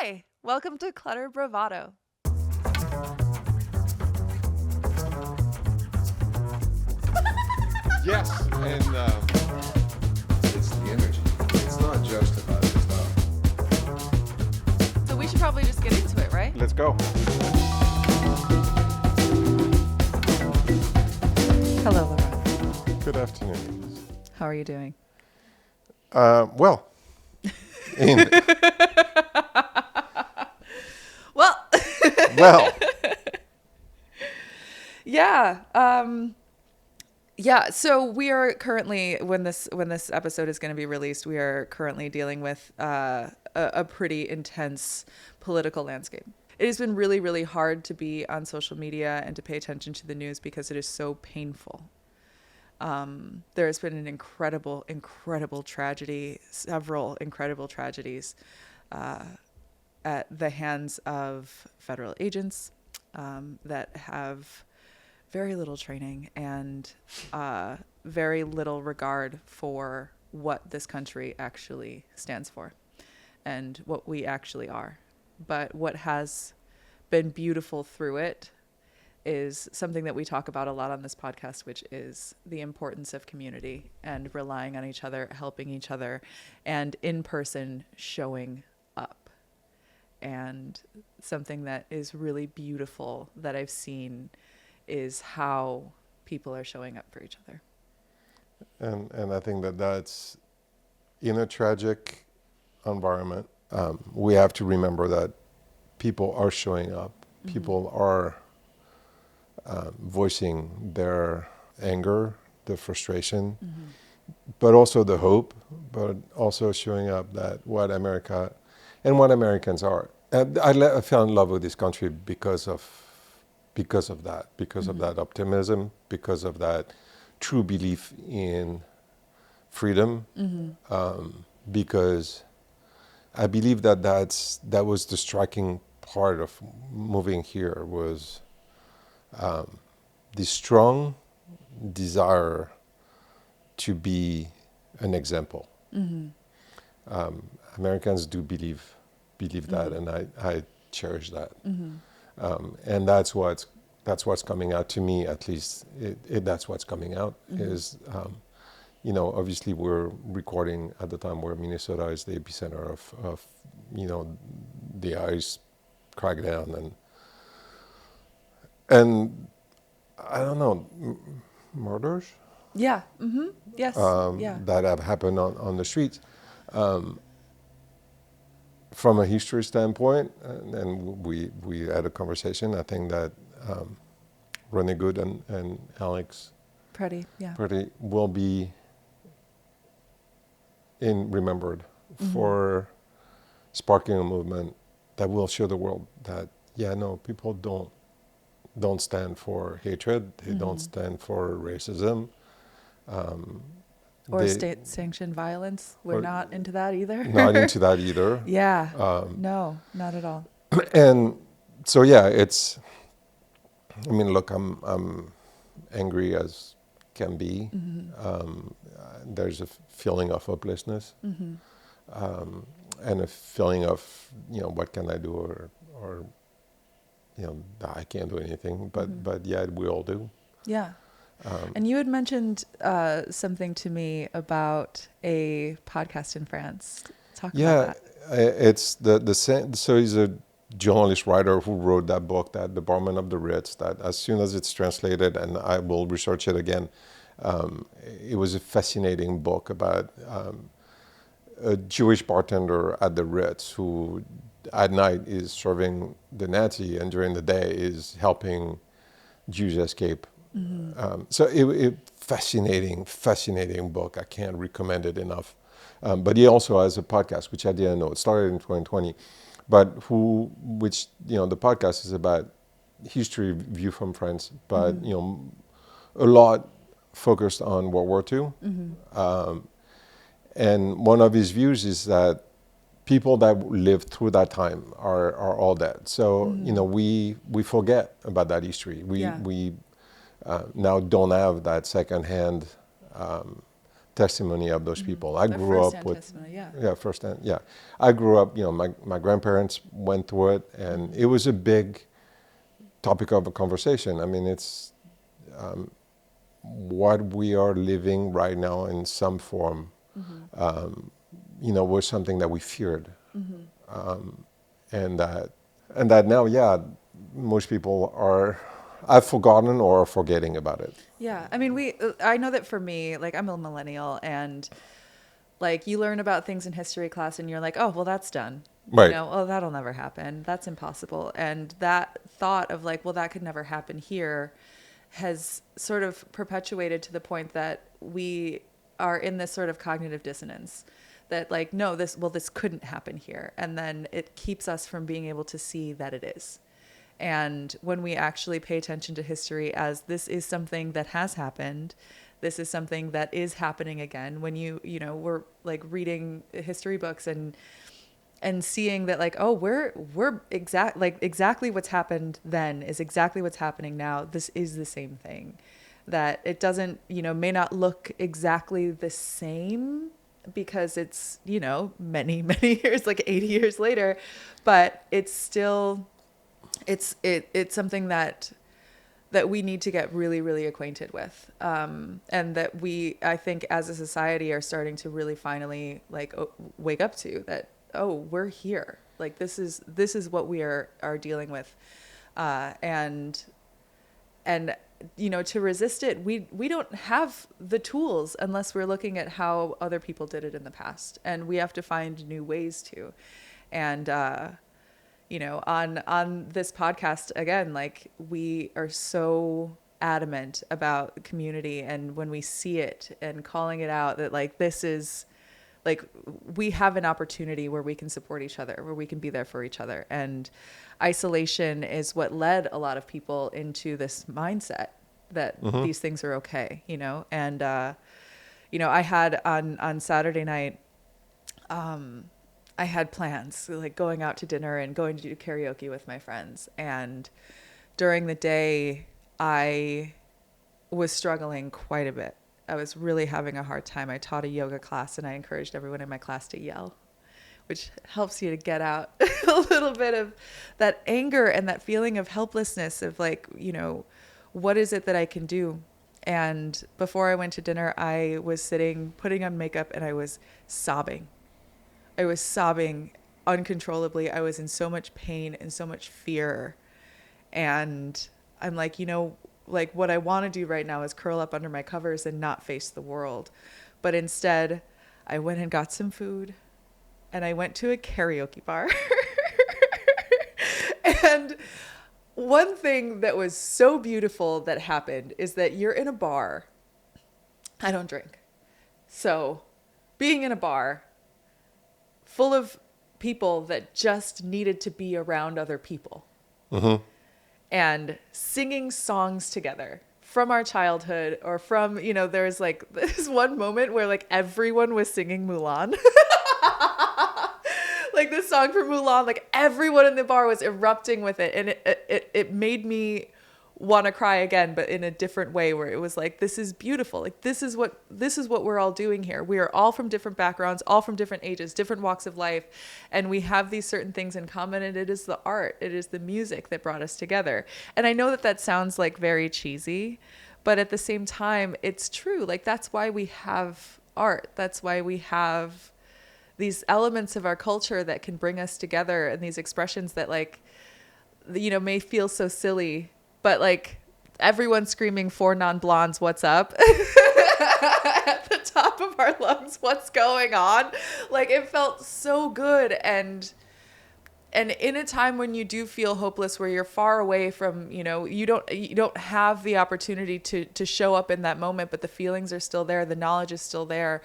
Hi, welcome to Clutter Bravado. Yes, and it's the energy. It's not just about the stuff. So we should probably just get into it, right? Let's go. Hello, Laura. Good afternoon. How are you doing? Well, in, Well, well, yeah. So we are currently, when this episode is going to be released, we are currently dealing with a pretty intense political landscape. It has been really, really hard to be on social media and to pay attention to the news because it is so painful. There has been an incredible tragedy, several incredible tragedies at the hands of federal agents that have very little training and very little regard for what this country actually stands for and what we actually are. But what has been beautiful through it is something that we talk about a lot on this podcast, which is the importance of community and relying on each other, helping each other, and in person showing up. And something that is really beautiful that I've seen is how people are showing up for each other. and I think that's in a tragic environment. We have to remember that people are showing up. Mm-hmm. People are voicing their anger, their frustration, mm-hmm. but also the hope, but also showing up that what America and what Americans are. And I fell in love with this country because of that, because mm-hmm. of that optimism, because of that true belief in freedom, mm-hmm. Because I believe that was the striking part of moving here was the strong desire to be an example. Mm-hmm. Americans do believe that, mm-hmm. and I cherish that. Mm-hmm. And that's what's coming out to me, at least. That's what's coming out. Mm-hmm. Is obviously we're recording at the time where Minnesota is the epicenter of the ICE crackdown and I don't know, murders. Yeah. Mm-hmm. Yes. That have happened on the streets. From a history standpoint, and we had a conversation. I think that Rene Good and Alex Pretty will be remembered mm-hmm. for sparking a movement that will show the world that people don't stand for hatred. They mm-hmm. don't stand for racism. Or state-sanctioned violence. We're not into that either. Not into that either. Yeah. No, not at all. And so, it's. I mean, look, I'm angry as can be. Mm-hmm. There's a feeling of hopelessness, mm-hmm. And a feeling of what can I do, or I can't do anything. But mm-hmm. but we all do. Yeah. And you had mentioned something to me about a podcast in France. Talk about that. It's the same. So he's a journalist writer who wrote that book, that The Barman of the Ritz, that as soon as it's translated, and I will research it again, it was a fascinating book about a Jewish bartender at the Ritz who at night is serving the Nazi and during the day is helping Jews escape. Mm-hmm. So it fascinating book. I can't recommend it enough. But he also has a podcast, which I didn't know. It started in 2020, but the podcast is about history view from France, but mm-hmm. A lot focused on World War II. Mm-hmm. And one of his views is that people that lived through that time are all dead. So mm-hmm. we forget about that history. We now don't have that secondhand testimony of those people. I The grew up first-hand with, testimony, yeah. yeah, firsthand, yeah. I grew up, my grandparents went through it, and it was a big topic of a conversation. I mean, it's what we are living right now in some form, was something that we feared. And that now, yeah, most people have forgotten or are forgetting about it. Yeah. I mean, I know that for me, like, I'm a millennial, and like, you learn about things in history class and you're like, oh, well, that's done. Right. Oh, that'll never happen. That's impossible. And that thought of like, well, that could never happen here has sort of perpetuated to the point that we are in this sort of cognitive dissonance that like, no, this couldn't happen here. And then it keeps us from being able to see that it is. And when we actually pay attention to history as this is something that has happened, this is something that is happening again. When we're like reading history books and seeing that like, oh, we're exactly what's happened then is exactly what's happening now. This is the same thing. That it doesn't, may not look exactly the same because it's, many, many years, like 80 years later, but it's still, it's something that we need to get really, really acquainted with. And that I think as a society are starting to really finally like wake up to that, oh, we're here. Like this is what we are dealing with. And to resist it, we don't have the tools unless we're looking at how other people did it in the past. And we have to find new ways to. And, on this podcast, again, like we are so adamant about community, and when we see it and calling it out that like, this is like, we have an opportunity where we can support each other, where we can be there for each other. And isolation is what led a lot of people into this mindset that these things are okay, and, I had on Saturday night, I had plans like going out to dinner and going to do karaoke with my friends. And during the day, I was struggling quite a bit. I was really having a hard time. I taught a yoga class and I encouraged everyone in my class to yell, which helps you to get out a little bit of that anger and that feeling of helplessness of like, what is it that I can do? And before I went to dinner, I was sitting, putting on makeup, and I was sobbing. I was sobbing uncontrollably. I was in so much pain and so much fear. And I'm like, like what I want to do right now is curl up under my covers and not face the world. But instead, I went and got some food and I went to a karaoke bar. And one thing that was so beautiful that happened is that you're in a bar. I don't drink. So being in a bar full of people that just needed to be around other people. And singing songs together from our childhood or from, there's like this one moment where like everyone was singing Mulan. Like this song from Mulan, like everyone in the bar was erupting with it. And it made me want to cry again, but in a different way, where it was like, this is beautiful. Like this is what we're all doing here. We are all from different backgrounds, all from different ages, different walks of life. And we have these certain things in common. And it is the art, it is the music that brought us together. And I know that sounds like very cheesy, but at the same time, it's true. Like that's why we have art. That's why we have these elements of our culture that can bring us together, and these expressions that like, may feel so silly, but like everyone screaming "For non-blondes, what's up?" at the top of our lungs, what's going on? Like it felt so good. And in a time when you do feel hopeless, where you're far away from, you don't have the opportunity to show up in that moment, but the feelings are still there. The knowledge is still there.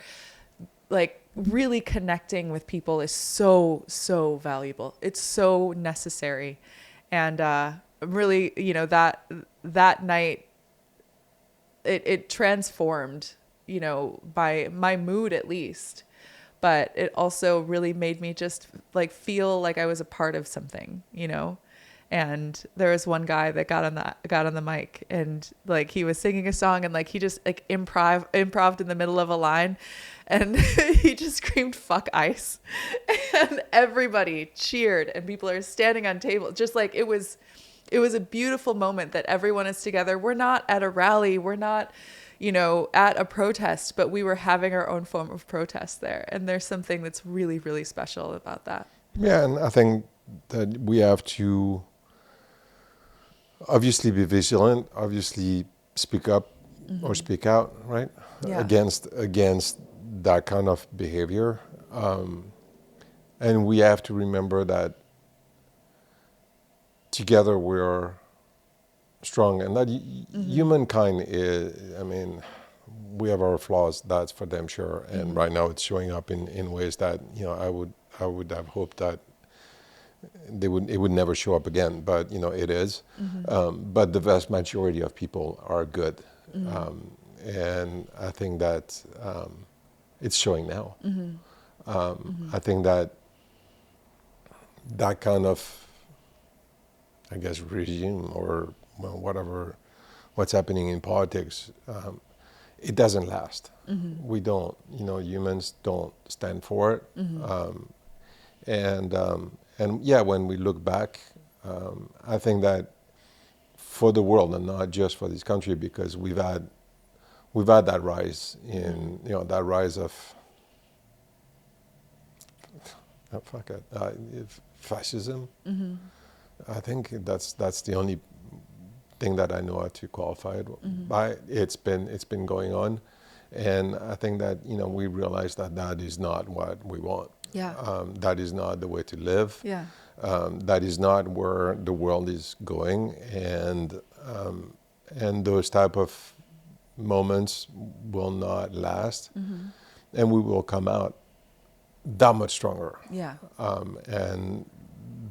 Like really connecting with people is so, so valuable. It's so necessary. And, really, that night, it transformed, by my mood at least, but it also really made me just like feel like I was a part of something, And there was one guy that got on the mic, and like he was singing a song, and like he just like improved in the middle of a line, and he just screamed "fuck ICE," and everybody cheered, and people are standing on tables, just like it was a beautiful moment that everyone is together. We're not at a rally, we're not, at a protest, but we were having our own form of protest there, and there's something that's really, really special about that. Yeah, and I think that we have to obviously be vigilant, obviously speak up or speak out, right? Yeah. Against that kind of behavior. And we have to remember that together we're strong, and that humankind is, I mean, we have our flaws, that's for damn sure. And right now it's showing up in ways that, I would have hoped that it would never show up again, but it is. But the vast majority of people are good, and I think that it's showing now. I think that kind of, I guess, regime or what's happening in politics, it doesn't last. We don't, humans don't stand for it. And yeah, when we look back, I think that for the world and not just for this country, because we've had that rise in, that rise of fascism. I think that's the only thing that I know how to qualify it by. It's been going on, and I think that we realize that is not what we want. Yeah. That is not the way to live. Yeah. That is not where the world is going, and those type of moments will not last, and we will come out that much stronger. Yeah. And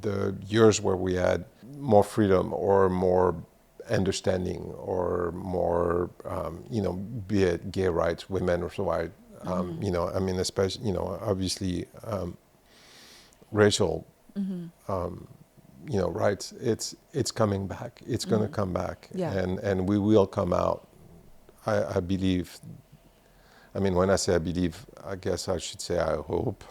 the years where we had more freedom or more understanding or more, be it gay rights, women's rights, I mean, especially, obviously, racial, rights. It's coming back. It's going to come back, Yeah. and we will come out. I believe. I mean, when I say I believe, I guess I should say I hope.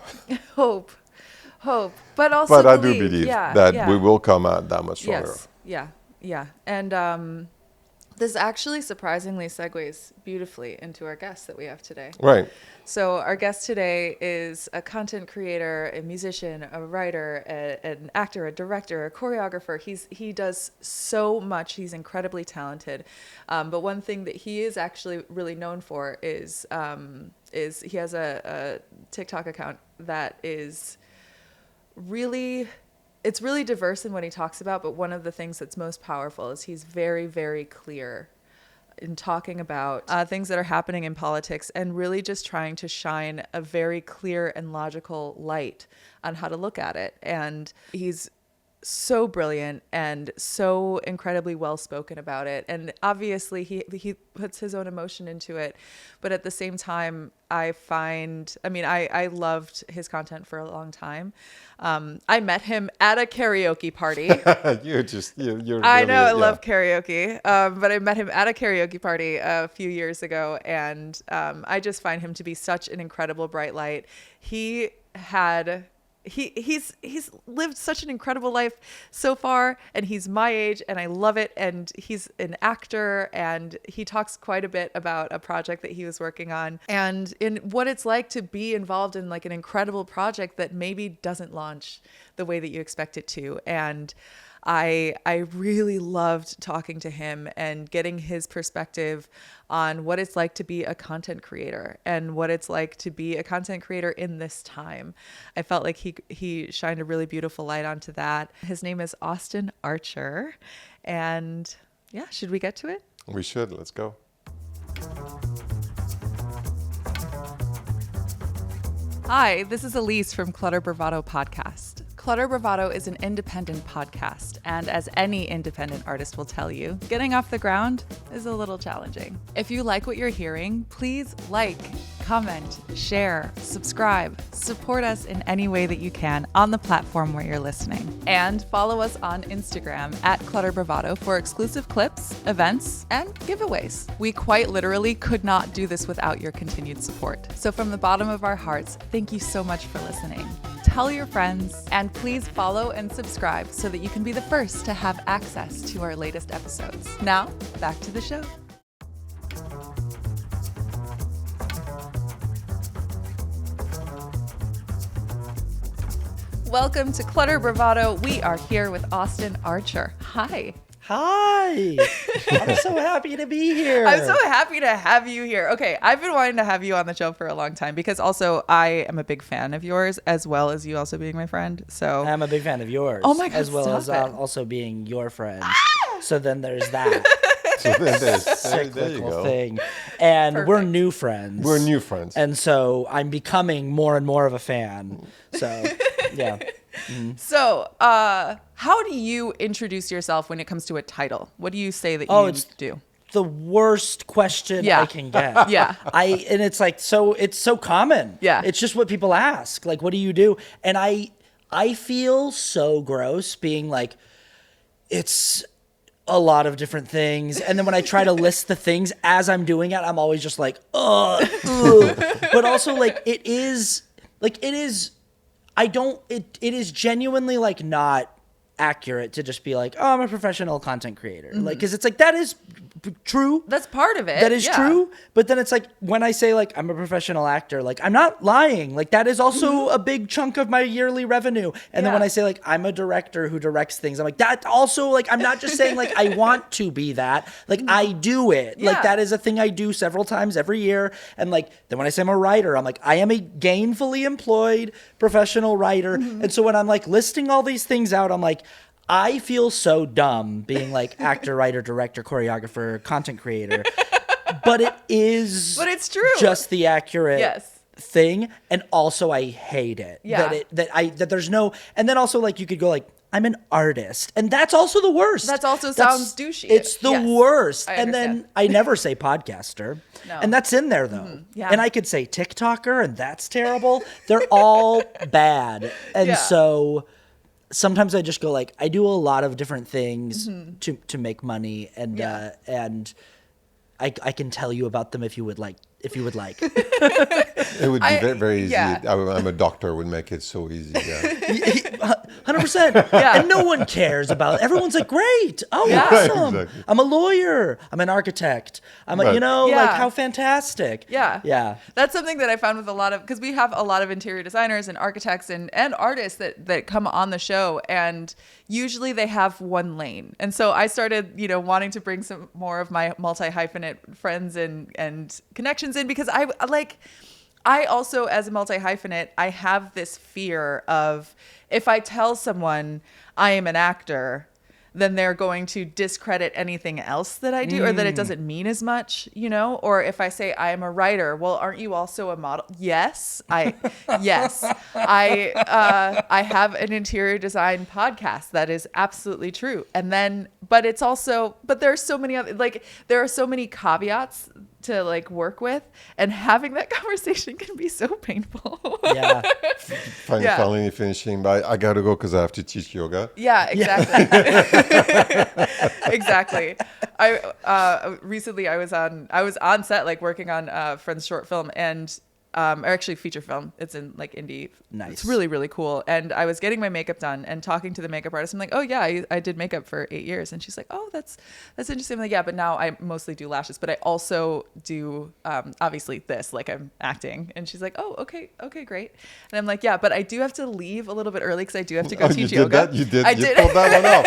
Hope, but also. But I believe. do believe Yeah, that yeah. we will come out that much stronger. Yes. Yeah. And this actually surprisingly segues beautifully into our guest that we have today. Right. So our guest today is a content creator, a musician, a writer, an actor, a director, a choreographer. He does so much. He's incredibly talented. But one thing that he is actually really known for is he has a TikTok account that is really, it's really diverse in what he talks about, but one of the things that's most powerful is he's very, very clear in talking about things that are happening in politics, and really just trying to shine a very clear and logical light on how to look at it. And he's so brilliant and so incredibly well spoken about it. And obviously he puts his own emotion into it. But at the same time, I loved his content for a long time. I met him at a karaoke party. You're I know, I really, love karaoke. But I met him at a karaoke party a few years ago. And I just find him to be such an incredible bright light. He's lived such an incredible life so far, and he's my age, and I love it. And he's an actor, and he talks quite a bit about a project that he was working on and in what it's like to be involved in like an incredible project that maybe doesn't launch the way that you expect it to. And I really loved talking to him and getting his perspective on what it's like to be a content creator and what it's like to be a content creator in this time. I felt like he shined a really beautiful light onto that. His name is Austin Archer. And yeah, should we get to it? We should. Let's go. Hi, this is Elyse from Clutter Bravado podcast. Clutter Bravado is an independent podcast, and as any independent artist will tell you, getting off the ground is a little challenging. If you like what you're hearing, please like, comment, share, subscribe, support us in any way that you can on the platform where you're listening. And follow us on Instagram at Clutter Bravado for exclusive clips, events, and giveaways. We quite literally could not do this without your continued support. So from the bottom of our hearts, thank you so much for listening. Tell your friends, and please follow and subscribe so that you can be the first to have access to our latest episodes. Now, back to the show. Welcome to Clutter Bravado. We are here with Austin Archer. Hi. Hi. I'm so happy to be here. I'm so happy to have you here. Okay, I've been wanting to have you on the show for a long time because also I am a big fan of yours, as well as you also being my friend. So I'm a big fan of yours. Oh my God, as well stop as it. Also being your friend. So then there's that So there you cyclical go. thing. And we're Perfect. new friends. We're new friends. And so I'm becoming more and more of a fan. So yeah. So, how do you introduce yourself when it comes to a title? What do you say that you it's do? The worst question Yeah. I can get. Yeah. And it's like it's so common. Yeah. It's just what people ask. Like, what do you do? And I feel so gross being like, it's a lot of different things. And then when I try to list the things as I'm doing it, I'm always just like, ugh. But also it is genuinely like not accurate to just be like, oh, I'm a professional content creator. Like, cause it's like, that is true. That's part of it. That is yeah. true. But then it's like, when I say like, I'm a professional actor, like I'm not lying. Like that is also a big chunk of my yearly revenue. And then when Yeah. I say like, I'm a director who directs things, I'm like, that also like, I'm not just saying like, I want to be that, like I do it. Yeah. Like that is a thing I do several times every year. And like, then when I say I'm a writer, I'm like, I am a gainfully employed professional writer. And so when I'm like listing all these things out, I'm like, I feel so dumb being like actor, writer, director, choreographer, content creator, but it is. But it's true. Just the accurate Yes. thing, and also I hate it. Yeah. That there's no, and then also like you could go like, I'm an artist, and that's also the worst. That's also sounds douchey. It's the Yes. worst. I And understand. then I never say podcaster, No. and that's in there though. Yeah. And I could say TikToker, and that's terrible. They're all bad, and Yeah. so. Sometimes I just go like, I do a lot of different things to make money, and Yeah. and I can tell you about them if you would like. It would be very, very easy. yeah. I'm a doctor, would make it so easy. Yeah. 100%. Yeah. And no one cares about it. Everyone's like, great. Oh, Yeah. awesome. Exactly. I'm a lawyer. I'm an architect. I'm a, Right. Yeah. like how fantastic. Yeah. Yeah. That's something that I found with a lot of, because we have a lot of interior designers and architects and artists that come on the show, and usually they have one lane. And so I started, wanting to bring some more of my multi-hyphenate friends and connections in, because I also, as a multi-hyphenate, I have this fear of, if I tell someone I am an actor, then they're going to discredit anything else that I do, or that it doesn't mean as much, or if I say I am a writer, well, aren't you also a model? Yes, I have an interior design podcast. That is absolutely true. And then, but there's so many other, there are so many caveats to work with, and having that conversation can be so painful. Yeah. Yeah. Finally finishing, but I gotta go because I have to teach yoga. Yeah, exactly. Exactly. I recently I was on set working on a friend's short film, and or actually feature film. It's in indie. Nice. It's really, really cool. And I was getting my makeup done and talking to the makeup artist. I'm like, oh yeah, I did makeup for 8 years. And she's like, oh, that's interesting. I'm like, yeah, but now I mostly do lashes, but I also do obviously this, I'm acting. And she's like, oh, okay, great. And I'm like, yeah, but I do have to leave a little bit early because I do have to go teach yoga. You did. I You did. pulled that one off.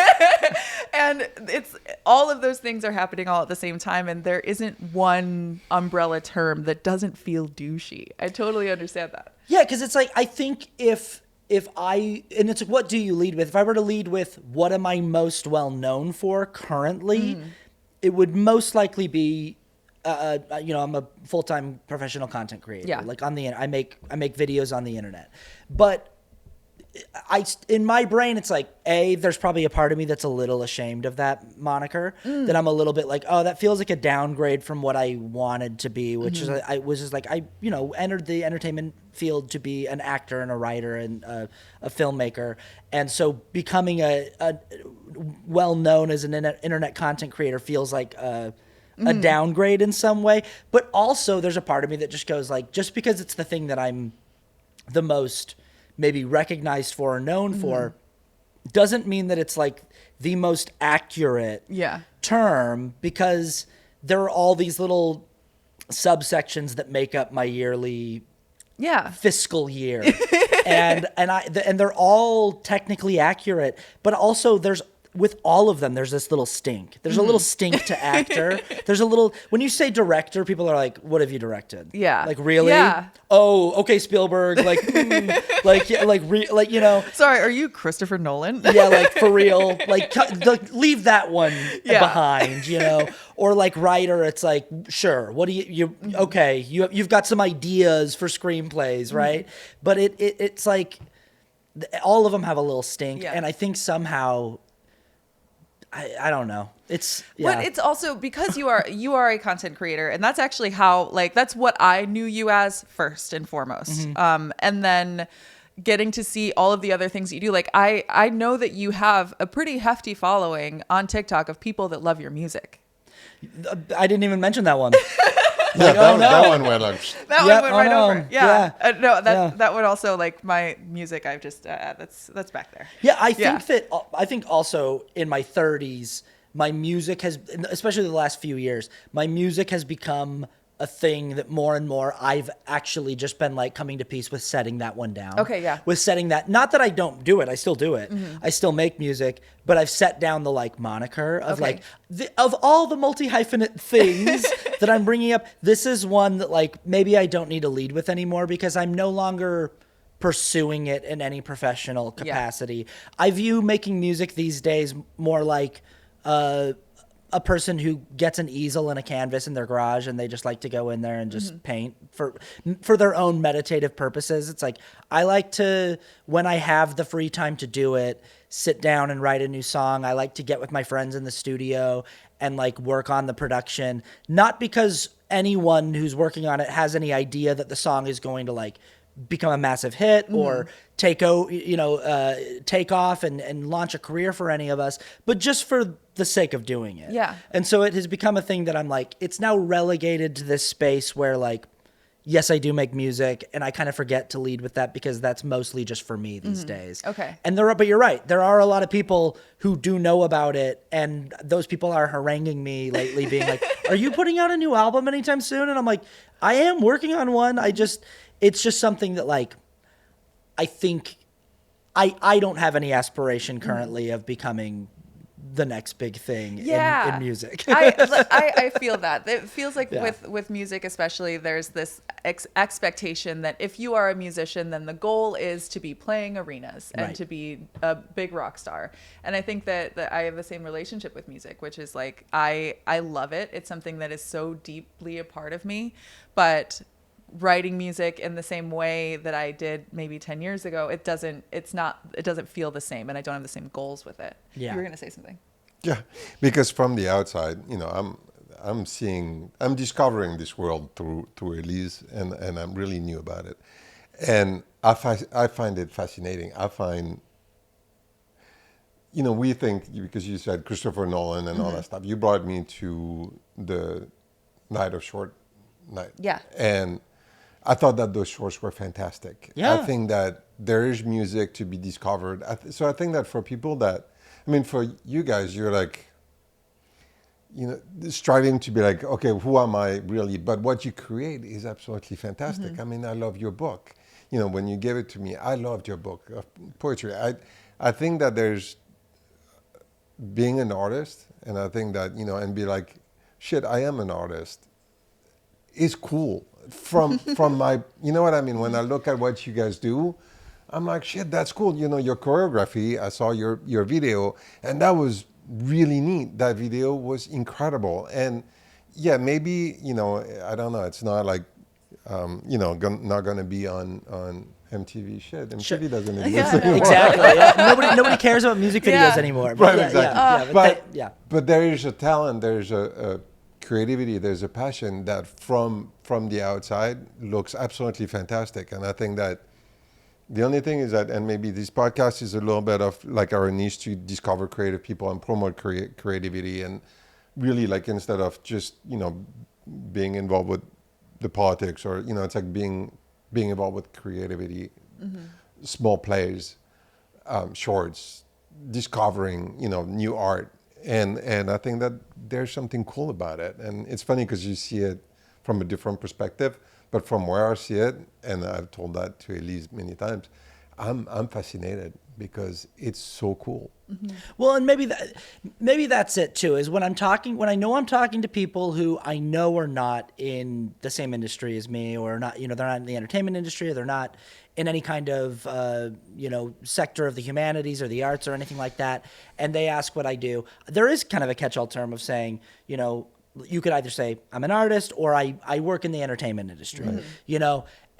And it's all of those things are happening all at the same time, and there isn't one umbrella term that doesn't feel douchey. I totally understand that. Yeah, because it's I think if it's what do you lead with? If I were to lead with what am I most well known for currently, it would most likely be, I'm a full-time professional content creator. Yeah. On the I make videos on the internet, but in my brain, it's like, there's probably a part of me that's a little ashamed of that moniker, that I'm a little bit like, oh, that feels like a downgrade from what I wanted to be, which is, I was just like, entered the entertainment field to be an actor and a writer and a filmmaker. And so becoming a well-known as an internet content creator feels like a downgrade in some way. But also there's a part of me that just goes like, just because it's the thing that I'm the most maybe recognized for or known for, doesn't mean that it's like the most accurate term, because there are all these little subsections that make up my yearly fiscal year. and they're all technically accurate, but also with all of them, there's this little stink. There's a little stink to actor. There's a little, when you say director, people are like, what have you directed? Yeah. Like, really? Yeah. Oh, okay, Spielberg. Like, Sorry, are you Christopher Nolan? Yeah, like, for real. Like, leave that one behind, Or like writer, it's like, sure, what do okay, you've got some ideas for screenplays, right? But it's like, all of them have a little stink. And I think somehow, I don't know. But it's also because you are a content creator, and that's actually how, like, that's what I knew you as first and foremost. And then getting to see all of the other things you do. Like, I know that you have a pretty hefty following on TikTok of people that love your music. I didn't even mention that one. That one went like... That one went right over. Yeah. Yeah. That would also, like, my music, I've just, that's back there. Yeah, I think also in my 30s, my music has, especially the last few years, my music has become a thing that more and more I've actually just been like coming to peace with setting that one down. Okay, yeah. With setting that, not that I don't do it, I still do it. I still make music, but I've set down the like moniker of of all the multi-hyphenate things that I'm bringing up, this is one that like maybe I don't need to lead with anymore because I'm no longer pursuing it in any professional capacity. Yeah. I view making music these days more like a person who gets an easel and a canvas in their garage and they just like to go in there and just paint for their own meditative purposes. It's like, I like to, when I have the free time to do it, sit down and write a new song. I like to get with my friends in the studio and like work on the production, not because anyone who's working on it has any idea that the song is going to like become a massive hit or take off and launch a career for any of us, but just for the sake of doing it. Yeah. And so it has become a thing that I'm like, it's now relegated to this space where like, yes, I do make music and I kind of forget to lead with that because that's mostly just for me these days. Okay. And but you're right. There are a lot of people who do know about it, and those people are haranguing me lately being like, are you putting out a new album anytime soon? And I'm like, I am working on one. It's just something that like, I think I don't have any aspiration currently of becoming the next big thing in music. I feel that. It feels like with music especially, there's this expectation that if you are a musician, then the goal is to be playing arenas and to be a big rock star. And I think that I have the same relationship with music, which is like, I love it. It's something that is so deeply a part of me, but writing music in the same way that I did maybe 10 years ago, it doesn't feel the same, and I don't have the same goals with it. Yeah. You were going to say something. Yeah, because from the outside, I'm discovering this world through Elyse, and I'm really new about it. And I find it fascinating. I find, we think, because you said Christopher Nolan and all that stuff, you brought me to the Night of Short Night. Yeah. And I thought that those shorts were fantastic. Yeah. I think that there is music to be discovered. So I think that for people that, for you guys, you're like, striving to be like, okay, who am I really? But what you create is absolutely fantastic. I love your book. When you gave it to me, I loved your book of poetry. I think that there's being an artist, and I think that, and be like, shit, I am an artist, is cool. From my, what I mean? When I look at what you guys do, I'm like, shit, that's cool. Your choreography, I saw your video, and that was really neat. That video was incredible. And yeah, maybe, I don't know, it's not like, not going to be on MTV shit. MTV Sure. doesn't exist Yeah, anymore. Exactly. Yeah. Nobody cares about music videos Yeah. anymore. Right, Yeah, exactly. Yeah, But, yeah. but there is a talent, there's a creativity, there's a passion that from the outside looks absolutely fantastic. And I think that the only thing is that, and maybe this podcast is a little bit of like our niche to discover creative people and promote creativity, and really like instead of just, being involved with the politics, or, it's like being involved with creativity, small plays, shorts, discovering, new art. And I think that there's something cool about it. And it's funny because you see it from a different perspective, but from where I see it, and I've told that to Elyse many times, I'm fascinated because it's so cool. Well, and maybe that's it too. Is when I know I'm talking to people who I know are not in the same industry as me, or not, they're not in the entertainment industry, or they're not in any kind of sector of the humanities or the arts or anything like that, and they ask what I do. There is kind of a catch-all term of saying, you could either say I'm an artist or I work in the entertainment industry,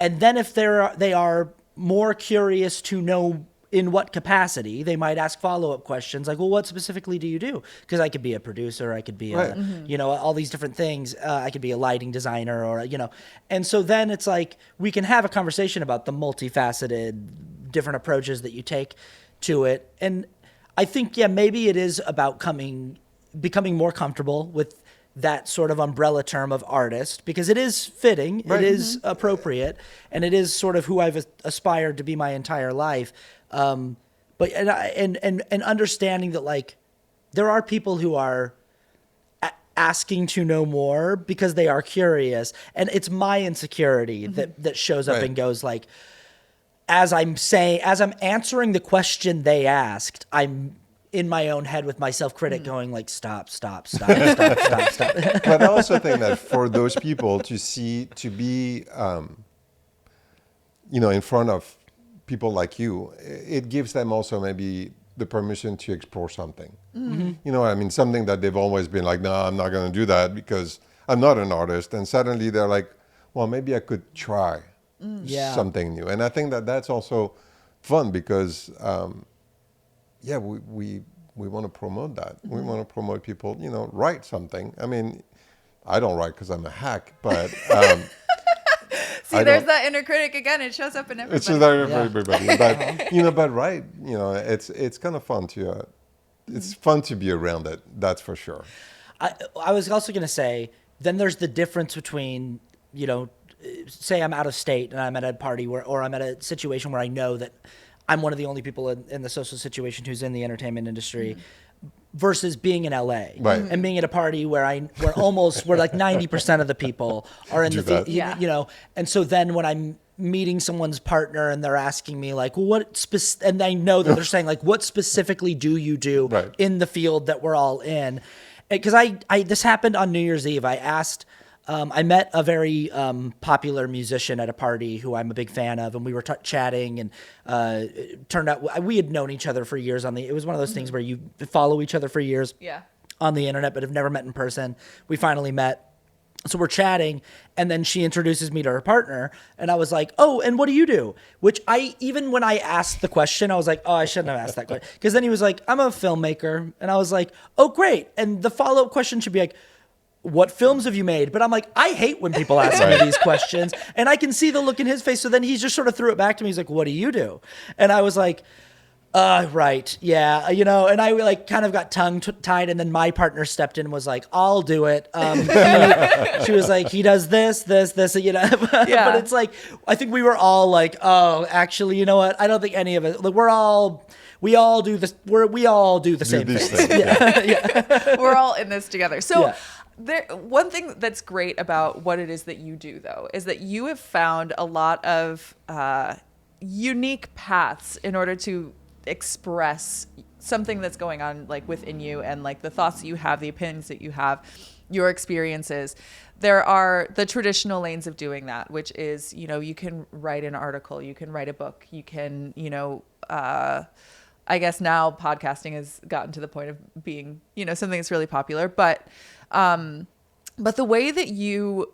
and then if they are more curious to know in what capacity, they might ask follow-up questions like, well, what specifically do you do? Because I could be a producer, I could be Right. all these different things. I could be a lighting designer, or, and so then it's like we can have a conversation about the multifaceted different approaches that you take to it. And I think, maybe it is about becoming more comfortable with that sort of umbrella term of artist, because it is fitting, Right. it is appropriate, and it is sort of who I've aspired to be my entire life. But understanding that, like, there are people who are asking to know more because they are curious, and it's my insecurity that shows up Right. and goes, like, as I'm answering the question they asked, I'm in my own head with my self-critic going like, stop. But I also think that for those people to be, in front of people like you, it gives them also maybe the permission to explore something. Something that they've always been like, no, I'm not going to do that because I'm not an artist. And suddenly they're like, well, maybe I could try something new. And I think that that's also fun because, we want to promote that. We want to promote people, write something. I mean, I don't write because I'm a hack, but See, there's that inner critic again. It shows up in everybody. it's just there for everybody. But but right, it's kind of fun to it's fun to be around it. That's for sure. I was also going to say, then there's the difference between, say I'm out of state and I'm at a party or I'm at a situation where I know that I'm one of the only people in the social situation who's in the entertainment industry, versus being in LA, Right. and being at a party where like 90% of the people are in Do the, that. Yeah. and so then when I'm meeting someone's partner and they're asking me like, well, and I know that they're saying like, what specifically do you do Right. in the field that we're all in? Because this happened on New Year's Eve. I met a very popular musician at a party who I'm a big fan of, and we were chatting, and it turned out we had known each other for years it was one of those things where you follow each other for years on the internet, but have never met in person. We finally met. So we're chatting, and then she introduces me to her partner, and I was like, oh, and what do you do? Which even when I asked the question, I was like, oh, I shouldn't have asked that question. Because then he was like, I'm a filmmaker. And I was like, oh, great. And the follow-up question should be like, what films have you made? But I'm like, I hate when people ask me these questions, and I can see the look in his face. So then he just sort of threw it back to me. He's like, what do you do? And I was like, right. Yeah. And I like kind of got tongue tied, and then my partner stepped in and was like, I'll do it. She was like, he does this, but it's like, I think we were all like, oh, actually, you know what? I don't think any of it, like, we all do this. We all do the same thing. Yeah. We're all in this together. So Yeah. one thing that's great about what it is that you do, though, is that you have found a lot of unique paths in order to express something that's going on, like, within you, and like the thoughts that you have, the opinions that you have, your experiences. There are the traditional lanes of doing that, which is, you can write an article, you can write a book, you can, I guess now podcasting has gotten to the point of being, something that's really popular, but the way that you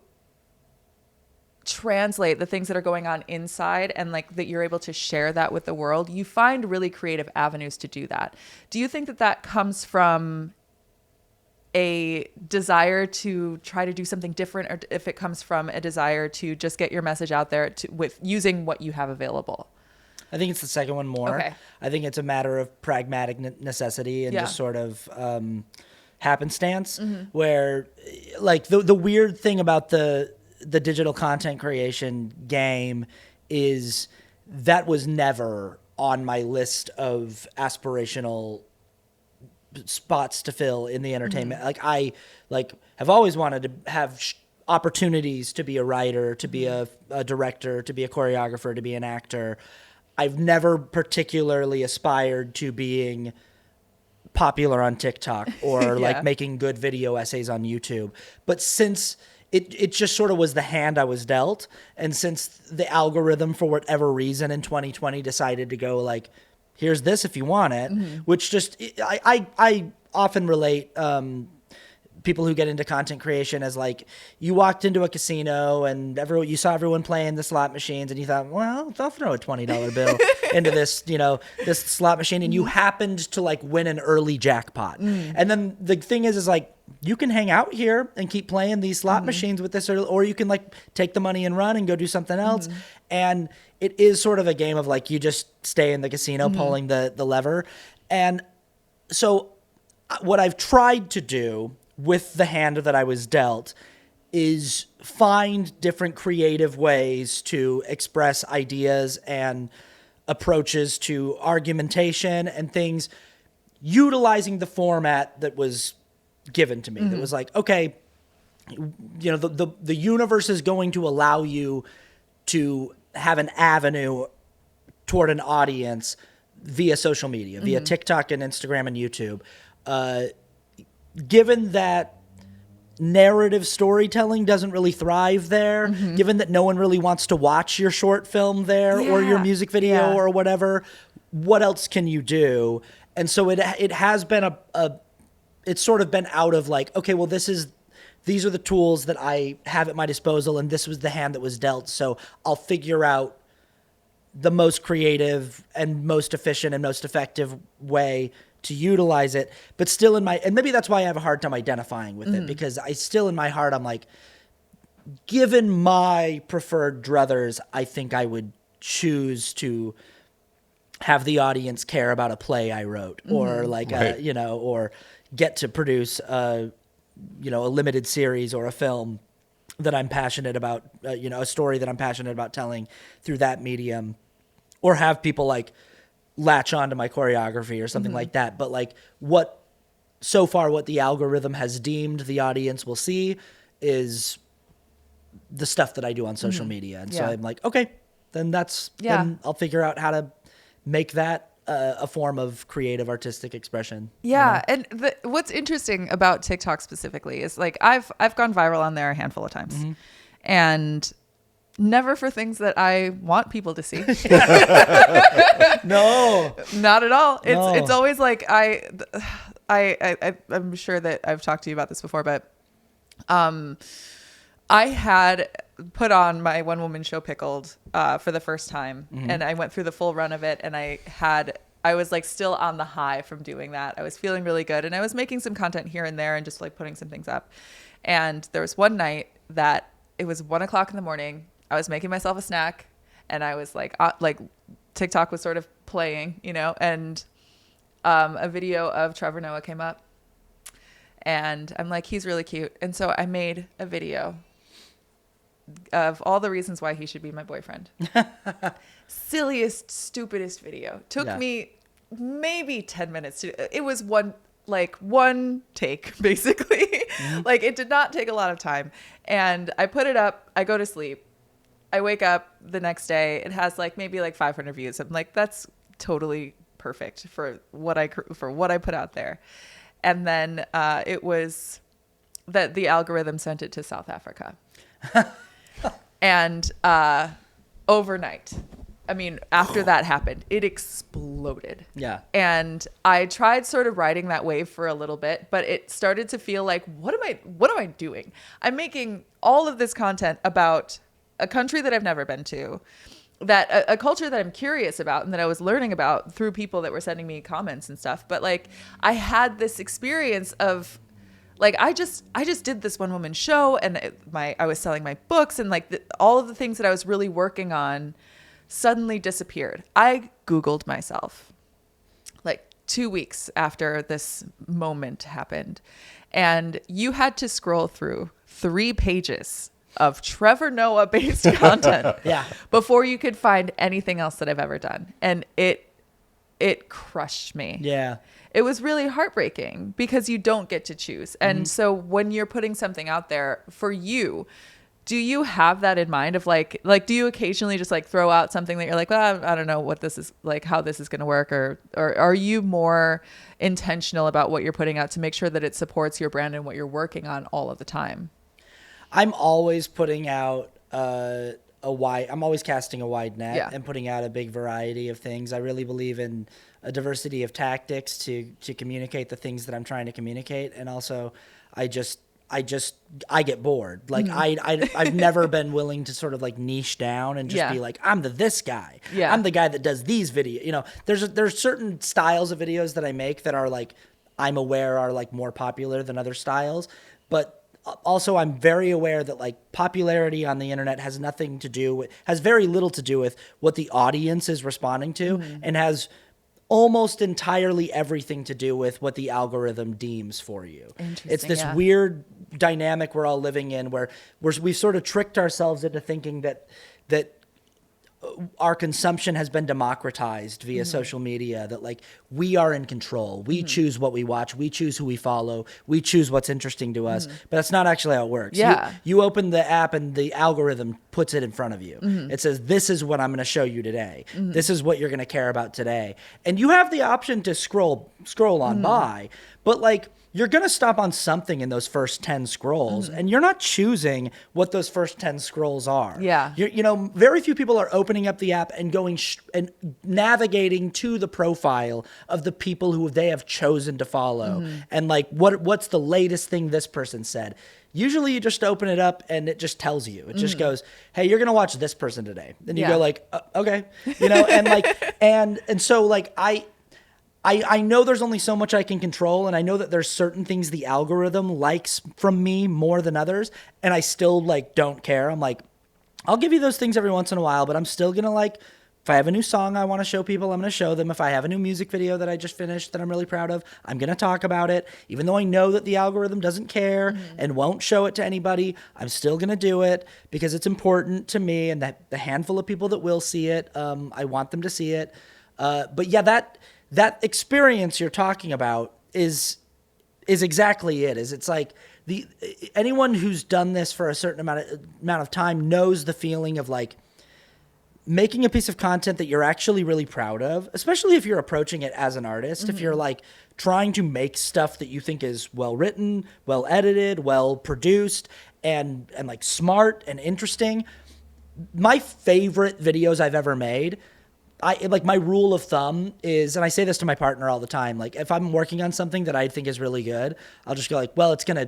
translate the things that are going on inside and like that you're able to share that with the world, you find really creative avenues to do that. Do you think that that comes from a desire to try to do something different, or if it comes from a desire to just get your message out there with using what you have available? I think it's the second one more. Okay. I think it's a matter of pragmatic necessity and just sort of happenstance, where like the weird thing about the digital content creation game is that was never on my list of aspirational spots to fill in the entertainment. Like I have always wanted to have opportunities to be a writer, to be a director, to be a choreographer, to be an actor. I've never particularly aspired to being popular on TikTok or like making good video essays on YouTube. But since it just sort of was the hand I was dealt, and since the algorithm for whatever reason in 2020 decided to go like, here's this if you want it, which just I often relate people who get into content creation as like, you walked into a casino and you saw everyone playing the slot machines and you thought, well, I'll throw a $20 bill into this, this slot machine, and you happened to like win an early jackpot. And then the thing is like, you can hang out here and keep playing these slot machines with this, or you can like take the money and run and go do something else. And it is sort of a game of like, you just stay in the casino pulling the lever. And so what I've tried to do with the hand that I was dealt is find different creative ways to express ideas and approaches to argumentation and things, utilizing the format that was given to me. That was like, okay, the universe is going to allow you to have an avenue toward an audience via social media, via TikTok and Instagram and YouTube. Given that narrative storytelling doesn't really thrive there, given that no one really wants to watch your short film there or your music video or whatever, what else can you do? And so it has been it's sort of been out of like, okay, well, these are the tools that I have at my disposal, and this was the hand that was dealt. So I'll figure out the most creative and most efficient and most effective way to utilize it. But still and maybe that's why I have a hard time identifying with it, because I still in my heart, I'm like, given my preferred druthers, I think I would choose to have the audience care about a play I wrote, or like, or get to produce a limited series or a film that I'm passionate about, a story that I'm passionate about telling through that medium, or have people like latch onto my choreography or something like that. But like what the algorithm has deemed the audience will see is the stuff that I do on social media. And so I'm like, okay, then then I'll figure out how to make that a form of creative artistic expression. Yeah. And what's interesting about TikTok specifically is like, I've gone viral on there a handful of times, and never for things that I want people to see. No, not at all. No. It's always like, I'm sure that I've talked to you about this before, but, I had put on my one woman show Pickled, for the first time, and I went through the full run of it, and I was like still on the high from doing that. I was feeling really good, and I was making some content here and there and just like putting some things up. And there was one night that it was 1:00 in the morning. I was making myself a snack, and I was like TikTok was sort of playing, and a video of Trevor Noah came up, and I'm like, he's really cute. And so I made a video of all the reasons why he should be my boyfriend. Silliest, stupidest video. Took me maybe 10 minutes it was one take, basically. Like, it did not take a lot of time. And I put it up, I go to sleep. I wake up the next day, it has like maybe like 500 views. I'm like, that's totally perfect for what I put out there. And then it was that the algorithm sent it to South Africa. And overnight, I mean, after that happened, it exploded. Yeah. And I tried sort of riding that wave for a little bit, but it started to feel like, what am I doing? I'm making all of this content about a country that I've never been to, that a culture that I'm curious about and that I was learning about through people that were sending me comments and stuff. But like, I had this experience of like, I just did this one woman show, and I was selling my books, and like all of the things that I was really working on suddenly disappeared. I Googled myself like 2 weeks after this moment happened, and you had to scroll through 3 pages of Trevor Noah based content before you could find anything else that I've ever done. And it crushed me. Yeah. It was really heartbreaking because you don't get to choose. And so when you're putting something out there for you, do you have that in mind of like, do you occasionally just like throw out something that you're like, well, I don't know what this is, like how this is going to work, or are you more intentional about what you're putting out to make sure that it supports your brand and what you're working on all of the time? I'm always putting out I'm always casting a wide net and putting out a big variety of things. I really believe in a diversity of tactics to communicate the things that I'm trying to communicate. And also I get bored. Like I've never been willing to sort of like niche down and just be like, I'm this guy. Yeah. I'm the guy that does these videos. You know, there's certain styles of videos that I make that are like, I'm aware are like more popular than other styles, but also I'm very aware that like popularity on the internet has very little to do with what the audience is responding to, and has almost entirely everything to do with what the algorithm deems for you. It's this weird dynamic we're all living in where we've sort of tricked ourselves into thinking that our consumption has been democratized via social media, that like we are in control. We choose what we watch. We choose who we follow. We choose what's interesting to us. But that's not actually how it works. Yeah. You open the app and the algorithm puts it in front of you. It says, this is what I'm going to show you today. This is what you're going to care about today. And you have the option to scroll on by, but like, you're going to stop on something in those first 10 scrolls, and you're not choosing what those first 10 scrolls are. Yeah. Very few people are opening up the app and going and navigating to the profile of the people who they have chosen to follow. And like, what's the latest thing this person said? Usually you just open it up and it just tells you. It just goes, hey, you're going to watch this person today. And you go like, okay. And like, and so like, I know there's only so much I can control, and I know that there's certain things the algorithm likes from me more than others, and I still like don't care. I'm like, I'll give you those things every once in a while, but I'm still gonna like, if I have a new song I want to show people, I'm gonna show them. If I have a new music video that I just finished that I'm really proud of, I'm gonna talk about it. Even though I know that the algorithm doesn't care and won't show it to anybody, I'm still gonna do it because it's important to me, and that the handful of people that will see it, I want them to see it. But yeah, that experience you're talking about is exactly it. It's like anyone who's done this for a certain amount of time knows the feeling of like making a piece of content that you're actually really proud of, especially if you're approaching it as an artist. If you're like trying to make stuff that you think is well written, well edited, well produced, and like smart and interesting. My favorite videos I've ever made, my rule of thumb is, and I say this to my partner all the time, like if I'm working on something that I think is really good, I'll just go like, well, it's gonna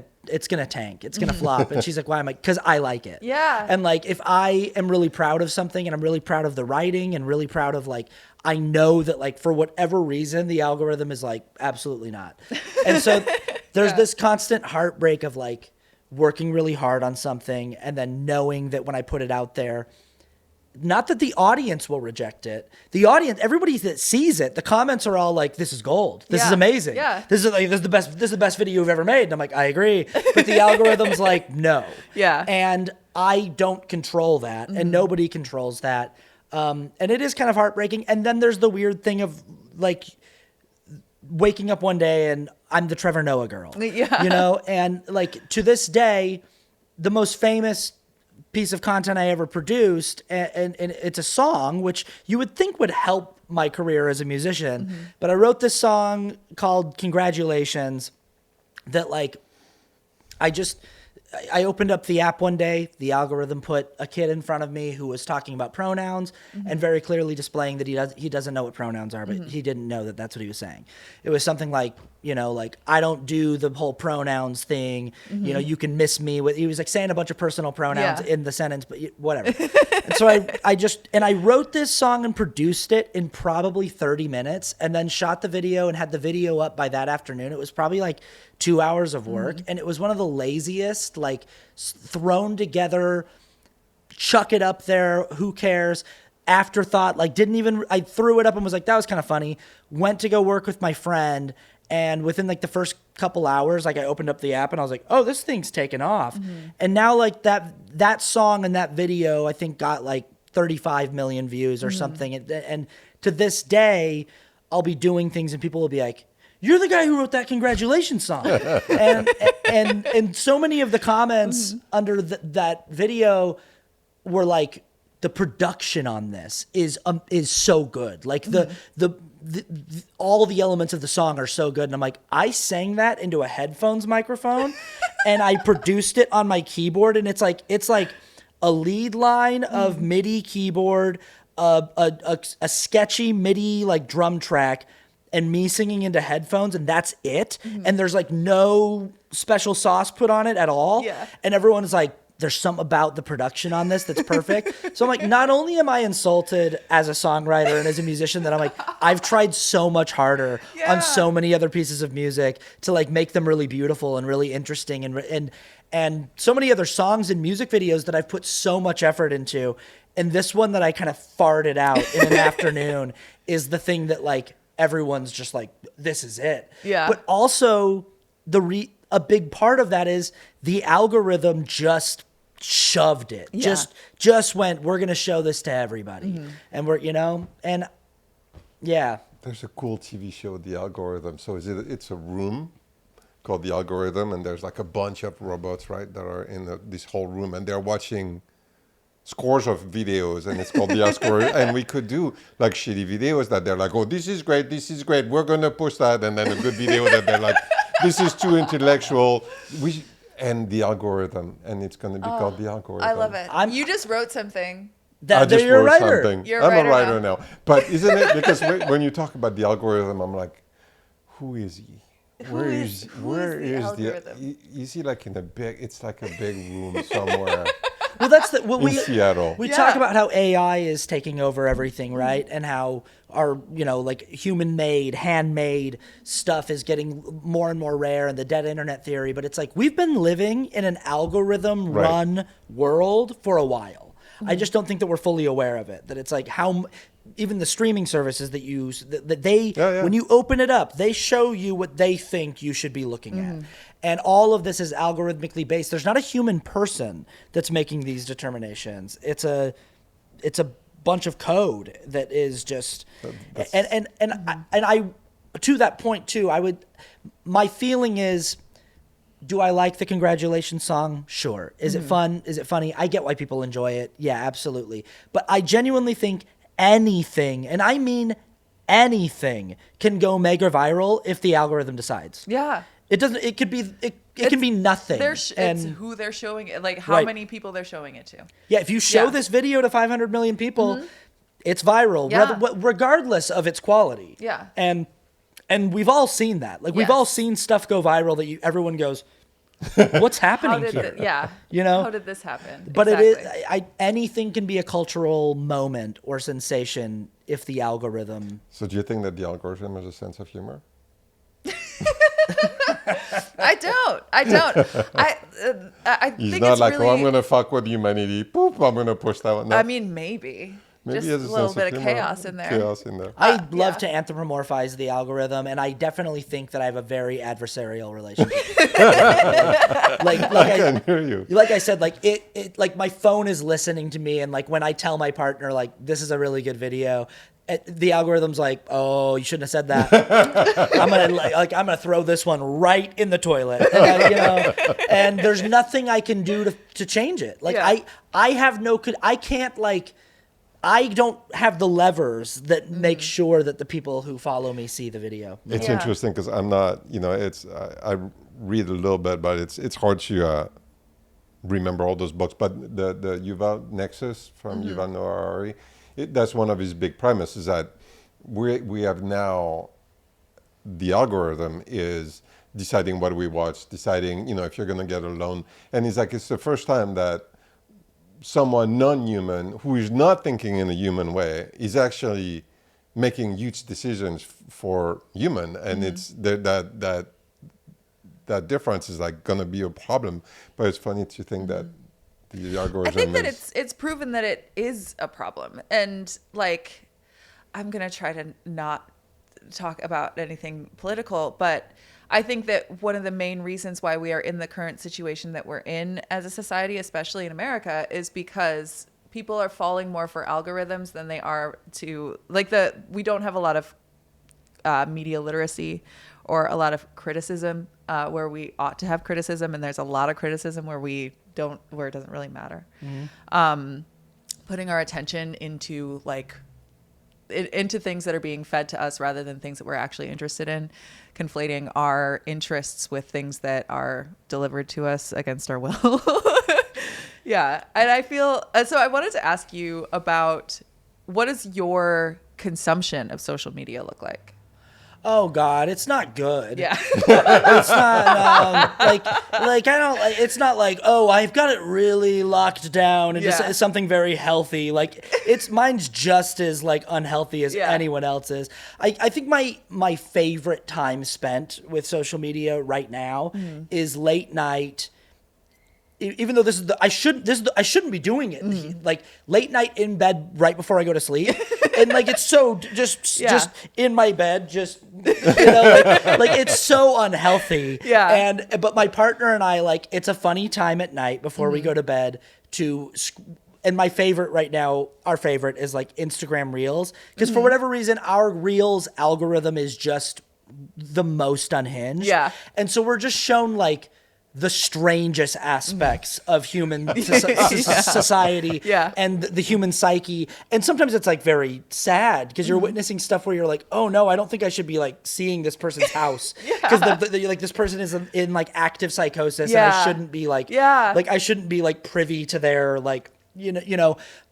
tank, it's gonna flop. And she's like, why? I'm like, because I like it. Yeah. And like, if I am really proud of something and I'm really proud of the writing and really proud of like, I know that like for whatever reason, the algorithm is like, absolutely not. And so there's this constant heartbreak of like working really hard on something and then knowing that when I put it out there, not that the audience will reject it. The audience, everybody that sees it, the comments are all like, "This is gold. This is amazing. Yeah. This is the best. This is the best video you've ever made." And I'm like, "I agree," but the algorithm's like, "No." Yeah. And I don't control that, and nobody controls that. And it is kind of heartbreaking. And then there's the weird thing of like waking up one day and I'm the Trevor Noah girl. Yeah. And like to this day, the most famous piece of content I ever produced, and it's a song which you would think would help my career as a musician, but I wrote this song called Congratulations that like I opened up the app one day. The algorithm put a kid in front of me who was talking about pronouns and very clearly displaying that he doesn't know what pronouns are, but he didn't know that that's what he was saying. It was something like, like I don't do the whole pronouns thing. You can miss me with. He was like saying a bunch of personal pronouns in the sentence, but whatever. And so I wrote this song and produced it in probably 30 minutes, and then shot the video and had the video up by that afternoon. It was probably like 2 hours of work, and it was one of the laziest, like thrown together, chuck it up there, who cares, afterthought, like I threw it up and was like, that was kind of funny, went to go work with my friend, and within like the first couple hours, like I opened up the app and I was like, oh, this thing's taken off. And now like that song and that video, I think got like 35 million views or something. And to this day, I'll be doing things and people will be like, you're the guy who wrote that congratulations song. and so many of the comments under that video were like, the production on this is so good. Like all the elements of the song are so good. And I'm like, I sang that into a headphones microphone and I produced it on my keyboard. And it's like a lead line of MIDI keyboard, a sketchy MIDI like drum track, and me singing into headphones, and that's it. And there's like no special sauce put on it at all. Yeah. And everyone is like, there's something about the production on this that's perfect. So I'm like, not only am I insulted as a songwriter and as a musician, that I'm like, I've tried so much harder on so many other pieces of music to like make them really beautiful and really interesting, and so many other songs and music videos that I've put so much effort into. And this one that I kind of farted out in an afternoon is the thing that like everyone's just like, this is it. Yeah. But also a big part of that is the algorithm just shoved it. Yeah. Just went, we're going to show this to everybody. And and yeah. There's a cool TV show, The Algorithm. So it's a room called The Algorithm, and there's like a bunch of robots, right, that are in this whole room, and they're watching scores of videos, and it's called The Algorithm. And we could do like shitty videos that they're like, oh, this is great, we're going to push that, and then a good video that they're like, this is too intellectual. And The Algorithm, and it's going to be called The Algorithm. I love it. You just wrote something. I just you're a wrote writer. something. I'm a writer now. But isn't it? Because when you talk about The Algorithm, I'm like, who is he? Where is the algorithm? Is he like in a big? It's like a big room somewhere. Well, that's in Seattle. We talk about how AI is taking over everything, right? And how our, like human-made, handmade stuff is getting more and more rare, and the dead internet theory. But it's like we've been living in an algorithm-run world for a while. I just don't think that we're fully aware of it. That it's like how even the streaming services that use that they when you open it up, they show you what they think you should be looking at. And all of this is algorithmically based. There's not a human person that's making these determinations. It's a bunch of code that is just and I to that point too, my feeling is, do I like the congratulations song? Sure. Is it fun? Is it funny? I get why people enjoy it. Yeah, absolutely. But I genuinely think anything, and I mean anything, can go mega viral if the algorithm decides. Yeah. It doesn't. It could be. It can be nothing. It's who they're showing it, like how many people they're showing it to. Yeah, if you show this video to 500 million people, it's viral, regardless of its quality. Yeah. And we've all seen that. Like we've all seen stuff go viral that everyone goes, "What's happening here?" How did this happen? But it is. Anything can be a cultural moment or sensation if the algorithm. So do you think that the algorithm has a sense of humor? I don't. I He's think not it's like, really, I'm going to fuck with humanity. Boop, I'm going to push that one. No. I mean, maybe just he has a little bit of humor. chaos in there. I love to anthropomorphize the algorithm, and I definitely think that I have a very adversarial relationship. I can hear you. Like I said, like it like my phone is listening to me, and like when I tell my partner like this is a really good video, the algorithm's like, oh, you shouldn't have said that. I'm gonna throw this one right in the toilet, and there's nothing I can do to change it. Like I don't have the levers that make sure that the people who follow me see the video. It's interesting because I'm not, I read a little bit, but it's hard to remember all those books, but the Yuval Nexus from Yuval Noah Harari, that's one of his big premises, that we have now, the algorithm is deciding what we watch, deciding, if you're going to get a loan. And it's the first time that someone non-human who is not thinking in a human way is actually making huge decisions for human. And it's that difference is like going to be a problem. But it's funny to think that the algorithm I think that it's proven that it is a problem. And like, I'm going to try to not talk about anything political, but I think that one of the main reasons why we are in the current situation that we're in as a society, especially in America, is because people are falling more for algorithms than they are to we don't have a lot of media literacy or a lot of criticism where we ought to have criticism, and there's a lot of criticism where it doesn't really matter. Putting our attention into into things that are being fed to us rather than things that we're actually interested in, conflating our interests with things that are delivered to us against our will. Yeah. And I feel, so I wanted to ask you about, what does your consumption of social media look like? Oh God, it's not good. Yeah. It's not I don't like. It's not like, oh, I've got it really locked down and just something very healthy. Like mine's just as unhealthy as anyone else's. I think my favorite time spent with social media right now is late night. Even though I shouldn't be doing it. Like late night in bed right before I go to sleep, and it's so just in my bed, it's so unhealthy. Yeah. But my partner and I it's a funny time at night before we go to bed and my favorite right now, our favorite is Instagram Reels, because for whatever reason our Reels algorithm is just the most unhinged. Yeah. And so we're just shown the strangest aspects of human society and the human psyche. And sometimes it's very sad because you're witnessing stuff where you're like, oh no, I don't think I should be seeing this person's house because this person is in active psychosis and I shouldn't be I shouldn't be privy to their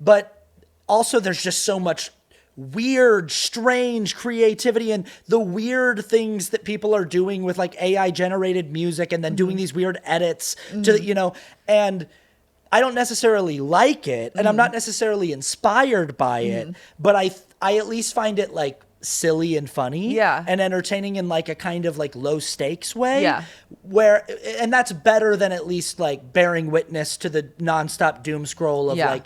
but also there's just so much weird, strange creativity and the weird things that people are doing with AI generated music and then doing these weird edits to, and I don't necessarily like it and I'm not necessarily inspired by it, but I at least find it silly and funny and entertaining in a kind of low stakes way and that's better than at least bearing witness to the nonstop doom scroll of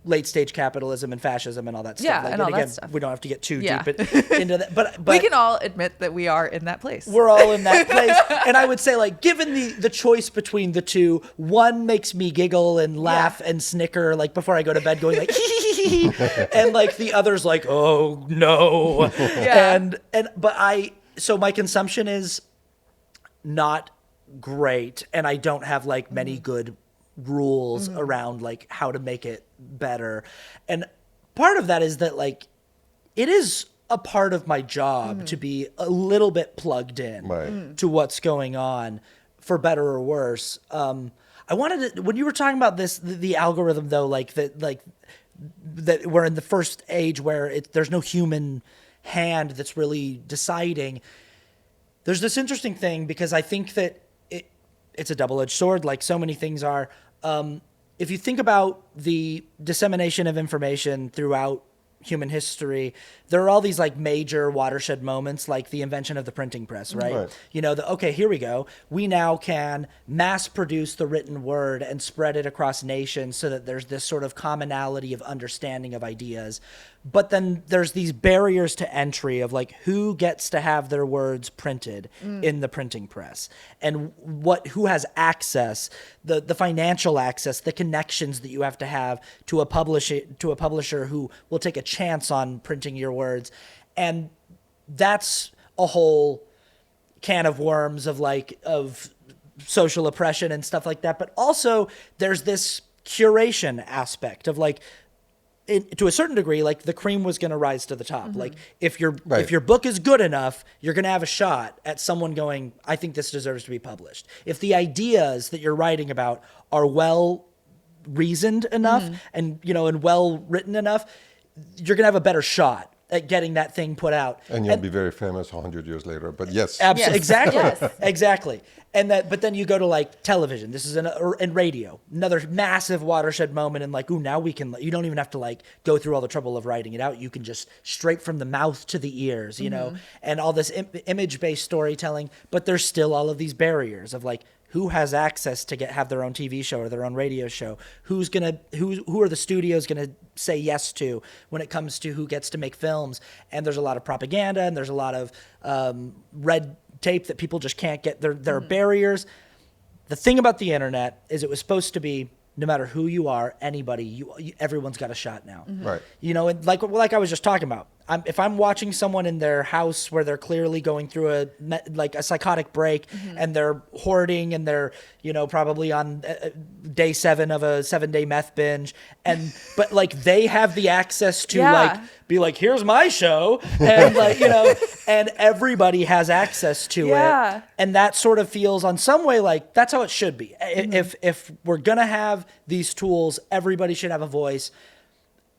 late stage capitalism and fascism and all that stuff. Yeah, and all that stuff. We don't have to get too deep into that. But we can all admit that we are in that place. We're all in that place. And I would say, given the choice between the two, one makes me giggle and laugh and snicker before I go to bed, going and the other's oh no. Yeah. So my consumption is not great, and I don't have many good rules around how to make it better. And part of that is that it is a part of my job to be a little bit plugged in to what's going on, for better or worse. I wanted to, when you were talking about this, the algorithm though, that we're in the first age where there's no human hand that's really deciding. There's this interesting thing because I think that it's a double-edged sword, like so many things are. If you think about the dissemination of information throughout human history, there are all these major watershed moments, like the invention of the printing press, right? Okay, here we go. We now can mass produce the written word and spread it across nations so that there's this sort of commonality of understanding of ideas. But then there's these barriers to entry of who gets to have their words printed in the printing press, and who has access, the financial access, the connections that you have to a publisher who will take a chance on printing your words. And that's a whole can of worms of of social oppression and stuff like that. But also there's this curation aspect of to a certain degree, like the cream was going to rise to the top. Mm-hmm. Like if your Right. book is good enough, you're going to have a shot at someone going, I think this deserves to be published. If the ideas that you're writing about are well reasoned enough Mm-hmm. and well written enough, you're going to have a better shot at getting that thing put out. And you'll be very famous 100 years later. But yes. Absolutely. Yes. Exactly. Yes. Exactly. But then you go to like television. This is and radio, another massive watershed moment. And like, ooh, now you don't even have to like go through all the trouble of writing it out. You can just straight from the mouth to the ears, you know, and all this image-based storytelling. But there's still all of these barriers of like, who has access to have their own TV show or their own radio show? Who are the studios gonna say yes to when it comes to who gets to make films? And there's a lot of propaganda and there's a lot of red tape that people just can't get. There are barriers. The thing about the internet is it was supposed to be no matter who you are, anybody, everyone's got a shot now. Right. You know, and like I was just talking about, if I'm watching someone in their house where they're clearly going through a psychotic break and they're hoarding and they're, you know, probably on day 7 of a 7-day meth binge, but like they have the access to like be like, here's my show, and like, you know, and everybody has access to it, and that sort of feels on some way like that's how it should be. If we're gonna have these tools, everybody should have a voice.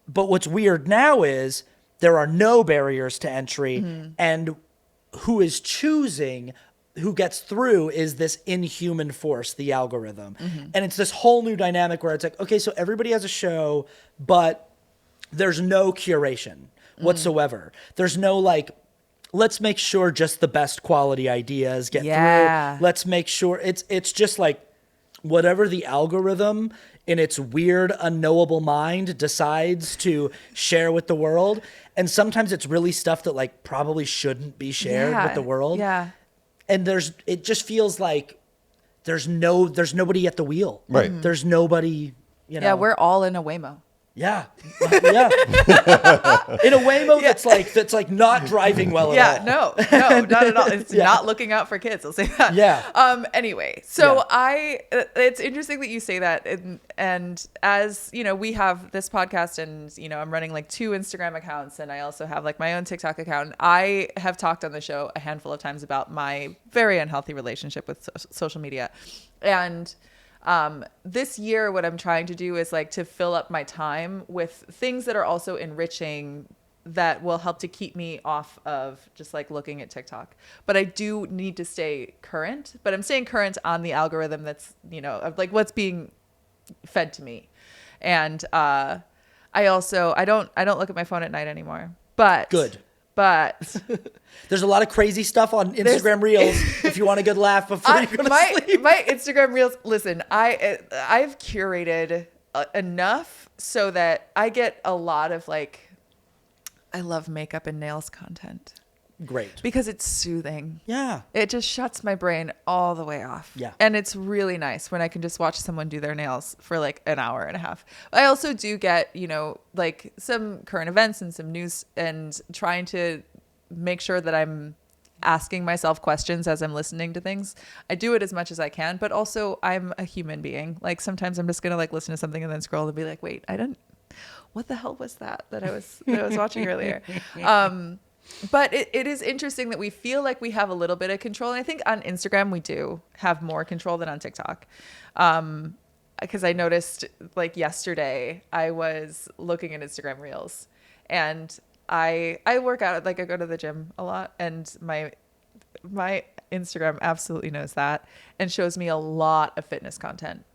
But what's weird now is there are no barriers to entry, and who is choosing who gets through is this inhuman force, the algorithm. And it's this whole new dynamic where it's like, okay, so everybody has a show, but there's no curation whatsoever. There's no like, let's make sure just the best quality ideas get through. Let's make sure it's just like whatever the algorithm in its weird, unknowable mind decides to share with the world. And sometimes it's really stuff that like probably shouldn't be shared with the world. Yeah. And it just feels like there's nobody at the wheel. Right. There's nobody, you know. Yeah, we're all in a Waymo. Yeah. Yeah. In a Waymo that's like not driving well at all. No, not at all. It's not looking out for kids. I'll say that. Yeah. Anyway, so it's interesting that you say that. And as you know, we have this podcast and, you know, I'm running like 2 Instagram accounts and I also have like my own TikTok account. I have talked on the show a handful of times about my very unhealthy relationship with social media. And this year, what I'm trying to do is like to fill up my time with things that are also enriching that will help to keep me off of just like looking at TikTok. But I do need to stay current, but I'm staying current on the algorithm that's, you know, of like what's being fed to me. And, I don't look at my phone at night anymore, but Good. But there's a lot of crazy stuff on Instagram Reels if you want a good laugh before you go to sleep. My Instagram Reels, listen, I've curated enough so that I get a lot of like, I love makeup and nails content. Great. Because it's soothing. Yeah. It just shuts my brain all the way off. Yeah. And it's really nice when I can just watch someone do their nails for like an hour and a half. I also do get, you know, like some current events and some news and trying to make sure that I'm asking myself questions as I'm listening to things. I do it as much as I can, but also I'm a human being. Like sometimes I'm just going to like listen to something and then scroll and be like, wait, what the hell was that I was watching earlier? But it is interesting that we feel like we have a little bit of control. And I think on Instagram, we do have more control than on TikTok. Because I noticed like yesterday, I was looking at Instagram Reels and I work out, like I go to the gym a lot and my Instagram absolutely knows that and shows me a lot of fitness content.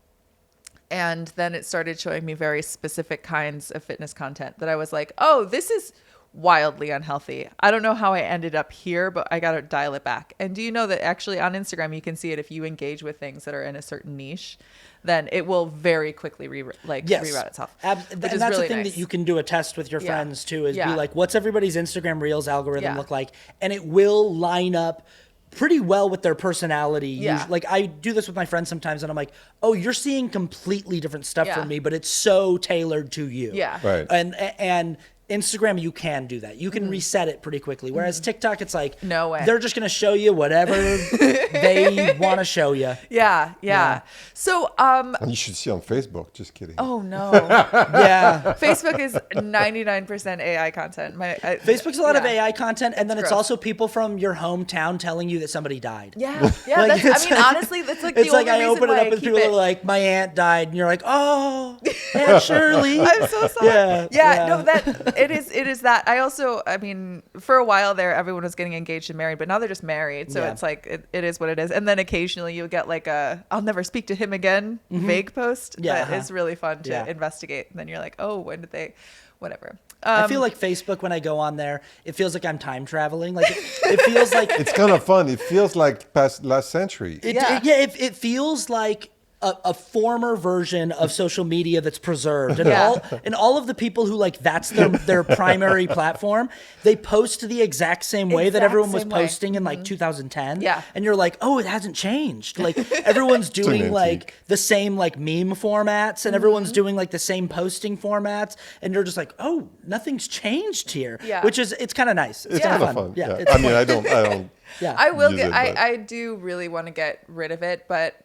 And then it started showing me very specific kinds of fitness content that I was like, oh, this is wildly unhealthy. I don't know how I ended up here, but I got to dial it back. And do you know that actually on Instagram, you can see it if you engage with things that are in a certain niche, then it will very quickly reroute itself. And that's really the thing nice. that you can do a test with your friends too, is be Yeah. like, what's everybody's Instagram Reels algorithm look like? And it will line up pretty well with their personality. Yeah. Like I do this with my friends sometimes and I'm like, oh, you're seeing completely different stuff Yeah. from me, but it's so tailored to you. Yeah. Right. And Instagram, you can do that. You can reset it pretty quickly. Whereas TikTok, it's like, No way. they're just going to show you whatever they want to show you. Yeah. So, And you should see on Facebook. Just kidding. oh no. Yeah. Facebook is 99% AI content. Facebook's a lot of yeah. AI content, and then it's gross. also people from your hometown telling you that somebody died. Yeah, Like, I mean, honestly, that's like the It's like only I reason open it why up I and keep people it. are like, my aunt died, and you're like, oh, Aunt Shirley. I'm so sorry. Yeah. No, that it is that. I also, I mean, for a while there, everyone was getting engaged and married, but now they're just married. So Yeah. it's like it is what it is. And then occasionally you'll get like a "I'll never speak to him again" vague post Yeah, that is really fun to Yeah. investigate. And then you're like, oh, when did they? Whatever. I feel like Facebook, when I go on there, it feels like I'm time traveling. Like it feels like It's kind of fun. It feels like past last century. it feels like a former version of social media that's preserved, and Yeah. all of the people who like that's their primary platform, they post the exact same way that Exact everyone was same way. posting in like 2010. Yeah. And you're like, oh, it hasn't changed. Like everyone's doing antique. like the same like meme formats, and everyone's doing like the same posting formats, and you're just like, oh, nothing's changed here. Yeah. Which is it's kind of nice. It's Yeah. kind of fun. Yeah. Yeah. It's I mean, fun. I don't. Yeah. I will use get. it, but- I do really want to get rid of it, but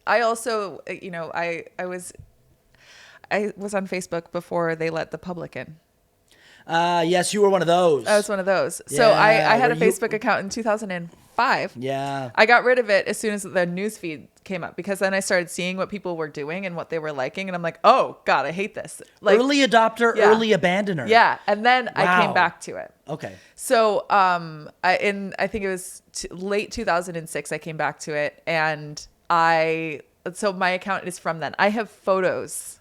I also, I was on Facebook before they let the public in. Yes, you were one of those. I was one of those. So I Yeah, had a were you- Facebook account in 2005. Yeah. I got rid of it as soon as the news feed came up, because then I started seeing what people were doing and what they were liking, and I'm like, oh God, I hate this. Like, Early adopter, Yeah. early abandoner. yeah. And then I Wow. came back to it. Okay. So I think it was late 2006 I came back to it, and so my account is from then. I have photos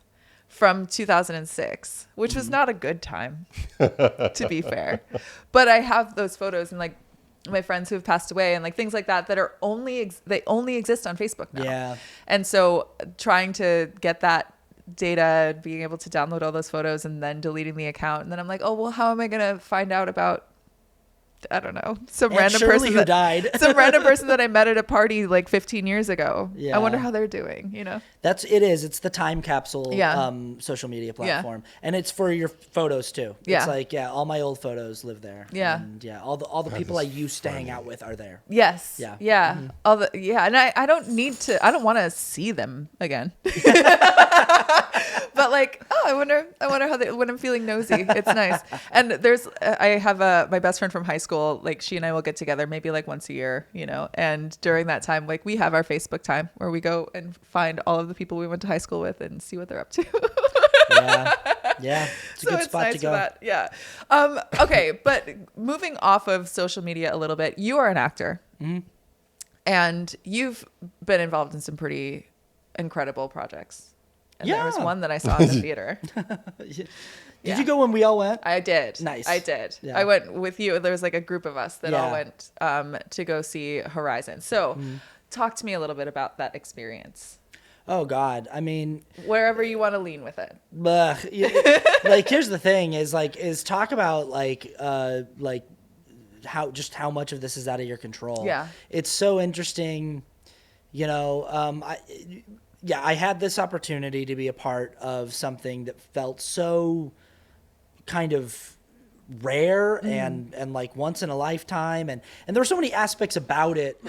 from 2006, which was not a good time, to be fair. But I have those photos, and like my friends who have passed away and like things like that are they only exist on Facebook now. Yeah. And so trying to get that data, being able to download all those photos and then deleting the account, and then I'm like, oh well, how am I gonna find out about, I don't know, some Aunt random Shirley person who that died. some random person that I met at a party like 15 years ago. Yeah. I wonder how they're doing, It's the time capsule Yeah. social media platform. And it's for your photos too. Yeah. It's like, all my old photos live there. Yeah. And all the people I used to hang out with are there. Yes. Yeah. Yeah. And I don't want to see them again. But like, oh, I wonder how when I'm feeling nosy, it's nice. And I have my best friend from high school, like she and I will get together maybe like once a year, and during that time, like we have our Facebook time where we go and find all of the people we went to high school with and see what they're up to. Yeah. Yeah. It's a good spot nice to go. for that. Yeah. Okay. But moving off of social media a little bit, you are an actor, and you've been involved in some pretty incredible projects. And there was Yeah. one that I saw in the theater. Did Yeah. you go when we all went? I did. Nice. I did. Yeah. I went with you. There was like a group of us that all Yeah. went to go see Horizon. So talk to me a little bit about that experience. Oh God. I mean, Wherever you want to lean with it. like here's the thing is talk about how much of this is out of your control. Yeah. It's so interesting, I had this opportunity to be a part of something that felt so kind of rare and like once in a lifetime, and there were so many aspects about it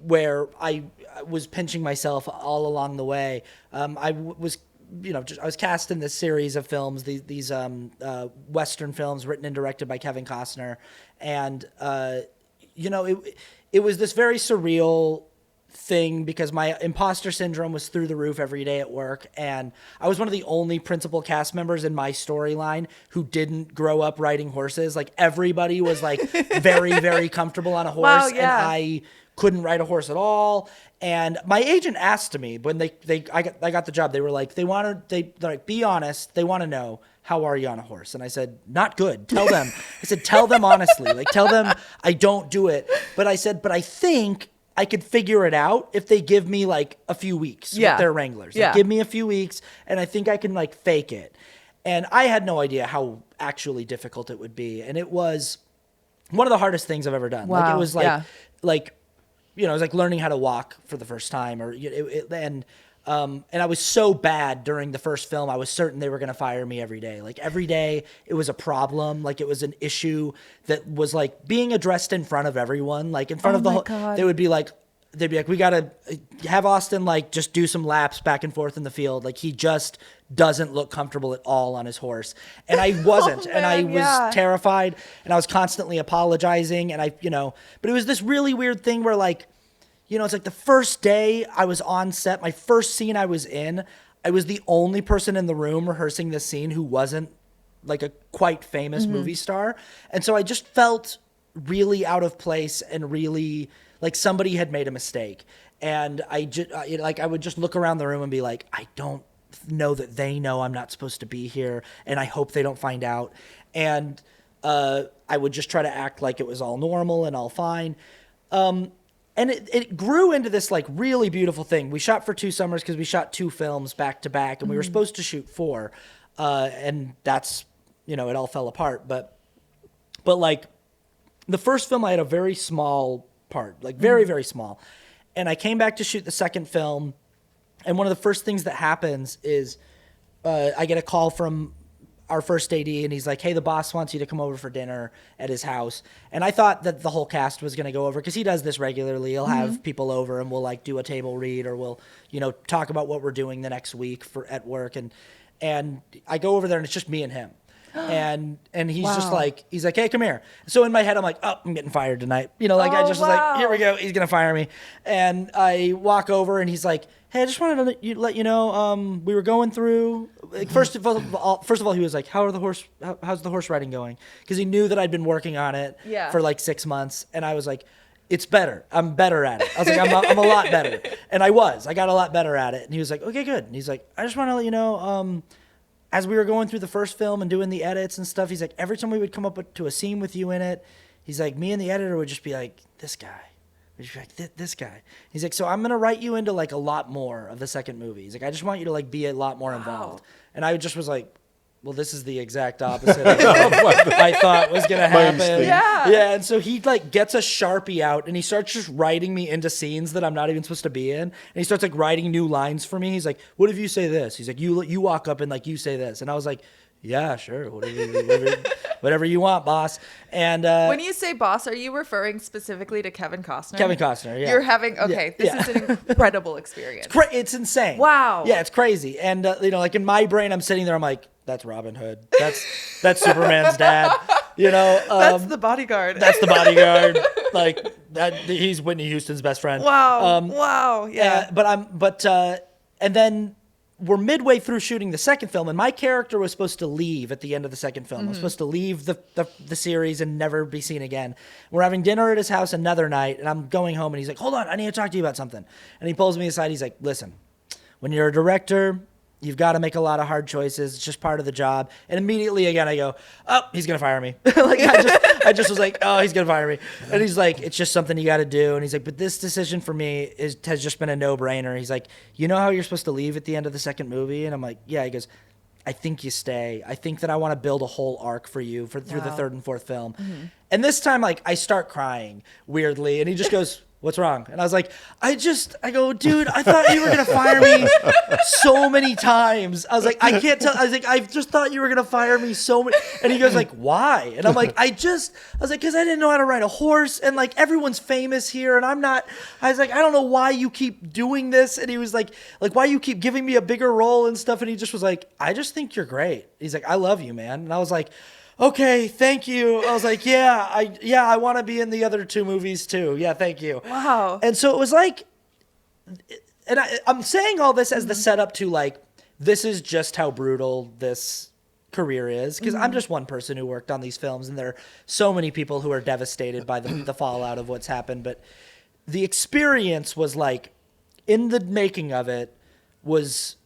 where I was pinching myself all along the way. I was cast in this series of films, these Western films written and directed by Kevin Costner, and it was this very surreal thing because my imposter syndrome was through the roof every day at work, and I was one of the only principal cast members in my storyline who didn't grow up riding horses. Like everybody was like very, very comfortable on a horse. Wow, yeah. And I couldn't ride a horse at all. And my agent asked me when I got the job, they were like, they're like, be honest. They want to know, how are you on a horse? And I said, not good. Tell them. I said, tell them honestly, like tell them I don't do it. But I said, but I think I could figure it out if they give me like a few weeks Yeah. with their wranglers. Like, Yeah. give me a few weeks and I think I can like fake it. And I had no idea how actually difficult it would be. And it was one of the hardest things I've ever done. Like Wow. it was like, Yeah. it was like learning how to walk for the first time, or and And I was so bad during the first film, I was certain they were going to fire me every day. Like every day it was a problem. Like it was an issue that was like being addressed in front of everyone, like in front of the whole, God. they'd be like, we got to have Austin like just do some laps back and forth in the field. Like he just doesn't look comfortable at all on his horse. And I wasn't, and I was terrified, and I was constantly apologizing. And but it was this really weird thing where like, it's like the first day I was on set, my first scene I was in, I was the only person in the room rehearsing this scene who wasn't like a quite famous movie star. And so I just felt really out of place and really like somebody had made a mistake. And I would just look around the room and be like, I don't know that they know I'm not supposed to be here. And I hope they don't find out. And I would just try to act like it was all normal and all fine. And it grew into this like really beautiful thing. We shot for 2 summers because we shot 2 films back to back, and we were supposed to shoot 4. And that's, it all fell apart. But like the first film, I had a very small part, like very, very small. And I came back to shoot the second film. And one of the first things that happens is I get a call from our first AD, and he's like, hey, the boss wants you to come over for dinner at his house. And I thought that the whole cast was going to go over because he does this regularly. He'll have people over and we'll like do a table read, or we'll, talk about what we're doing the next week at work. And I go over there and it's just me and him. And he's just like, he's like, hey, come here. So in my head, I'm like, oh, I'm getting fired tonight. I just was like, here we go. He's going to fire me. And I walk over and he's like, hey, I just wanted to let you know, we were going through, like, first of all, he was like, how's the horse riding going? Because he knew that I'd been working on it for like 6 months. And I was like, it's better. I'm better at it. I was like, I'm a lot better. And I got a lot better at it. And he was like, okay, good. And he's like, I just want to let you know, as we were going through the first film and doing the edits and stuff, he's like, every time we would come up to a scene with you in it, he's like, me and the editor would just be like, this guy. We'd just be like, this guy. He's like, so I'm going to write you into like a lot more of the second movie. He's like, I just want you to like be a lot more involved. And I just was like, well, this is the exact opposite of what I thought was going to happen. Yeah. And so he like gets a Sharpie out and he starts just writing me into scenes that I'm not even supposed to be in. And he starts like writing new lines for me. He's like, what if you say this? He's like, you walk up and like you say this. And I was like, yeah, sure. Whatever you want, boss. And when you say boss, are you referring specifically to Kevin Costner? Kevin Costner, yeah. You're having, this is an incredible experience. It's insane. Wow. Yeah, it's crazy. And, like in my brain, I'm sitting there, I'm like, that's Robin Hood. That's Superman's dad. That's the bodyguard. That's the bodyguard. Like that, he's Whitney Houston's best friend. Wow. Wow. Yeah. And then we're midway through shooting the second film, and my character was supposed to leave at the end of the second film. I was supposed to leave the series and never be seen again. We're having dinner at his house another night, and I'm going home, and he's like, hold on, I need to talk to you about something. And he pulls me aside. He's like, listen, when you're a director, you've got to make a lot of hard choices. It's just part of the job. And immediately again, I go, oh, he's going to fire me. Like I just was like, oh, he's going to fire me. And he's like, it's just something you got to do. And he's like, but this decision for me has just been a no-brainer. He's like, you know how you're supposed to leave at the end of the second movie? And I'm like, yeah. He goes, I think you stay. I think that I want to build a whole arc for you through the third and fourth film. And this time, like, I start crying weirdly. And he just goes, what's wrong? And I was like, I go, dude, I thought you were going to fire me so many times. I was like, I can't tell. I was like, I just thought you were going to fire me so many. And he goes like, why? And I'm like, I was like, because I didn't know how to ride a horse. And like, everyone's famous here. And I'm not, I was like, I don't know why you keep doing this. And he was like, why you keep giving me a bigger role and stuff. And he just was like, I just think you're great. He's like, I love you, man. And I was like, okay, thank you. I was like, I want to be in the other 2 movies too. Yeah, thank you. Wow. And so it was like, and I'm saying all this as the setup to like, this is just how brutal this career is. Because I'm just one person who worked on these films, and there are so many people who are devastated by the fallout of what's happened. But the experience was like, in the making of it, was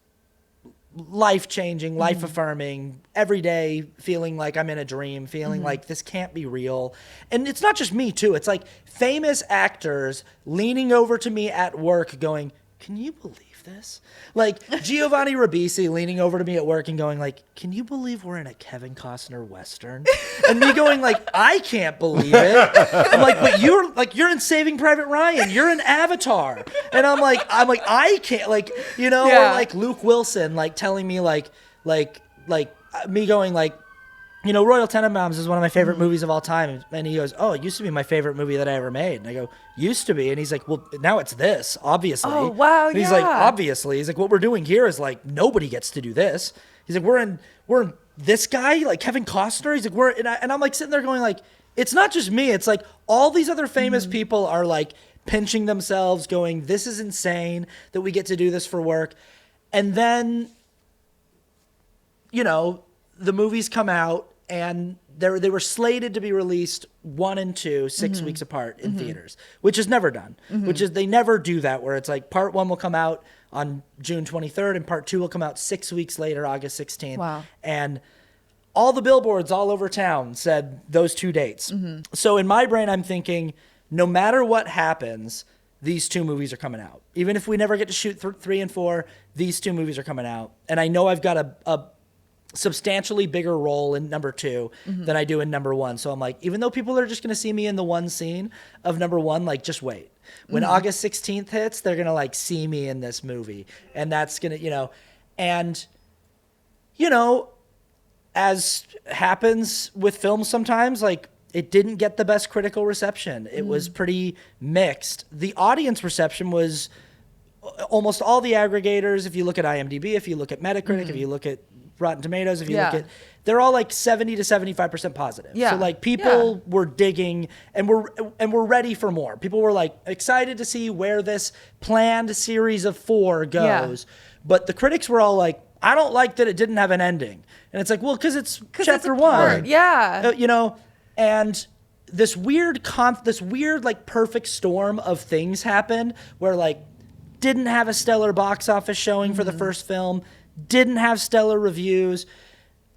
life-changing, life-affirming, every day feeling like I'm in a dream, feeling like this can't be real. And it's not just me, too. It's like famous actors leaning over to me at work going, can you believe this? Like Giovanni Ribisi leaning over to me at work and going like, can you believe we're in a Kevin Costner Western? And me going like, I can't believe it. I'm like, but you're in Saving Private Ryan. You're in Avatar. And I'm like, I can't, like, you know, or like Luke Wilson, like telling me like me going like, you know, Royal Tenenbaums is one of my favorite movies of all time. And he goes, oh, it used to be my favorite movie that I ever made. And I go, used to be. And he's like, well, now it's this, obviously. Oh, wow, and he's like, obviously. He's like, what we're doing here is like, nobody gets to do this. He's like, we're in this guy, like Kevin Costner. He's like, and I'm like sitting there going like, it's not just me. It's like all these other famous people are like pinching themselves going, this is insane that we get to do this for work. And then, you know, the movies come out, and they were slated to be released 1 and 2, 6 weeks apart in theaters, which is never done. Which is, they never do that, where it's like part 1 will come out on June 23rd and part 2 will come out 6 weeks later, August 16th. Wow. And all the billboards all over town said those 2 dates. So in my brain, I'm thinking, no matter what happens, these 2 movies are coming out. Even if we never get to shoot 3 and 4, these 2 movies are coming out. And I know I've got a substantially bigger role in number 2 than I do in number 1. So I'm like, even though people are just going to see me in the one scene of number 1, like, just wait. When August 16th hits, they're going to like see me in this movie. And that's going to, you know, and, you know, as happens with films sometimes, like, it didn't get the best critical reception. It was pretty mixed. The audience reception was almost all the aggregators. If you look at IMDb, if you look at Metacritic, if you look at Rotten Tomatoes, if you look at, they're all like 70 to 75% positive. Yeah. So like people were digging and were ready for more. People were like excited to see where this planned series of 4 goes. But the critics were all like, I don't like that it didn't have an ending. And it's like, well, because it's chapter 1. Yeah. You know, and this weird like perfect storm of things happened where like didn't have a stellar box office showing for the first film, didn't have stellar reviews.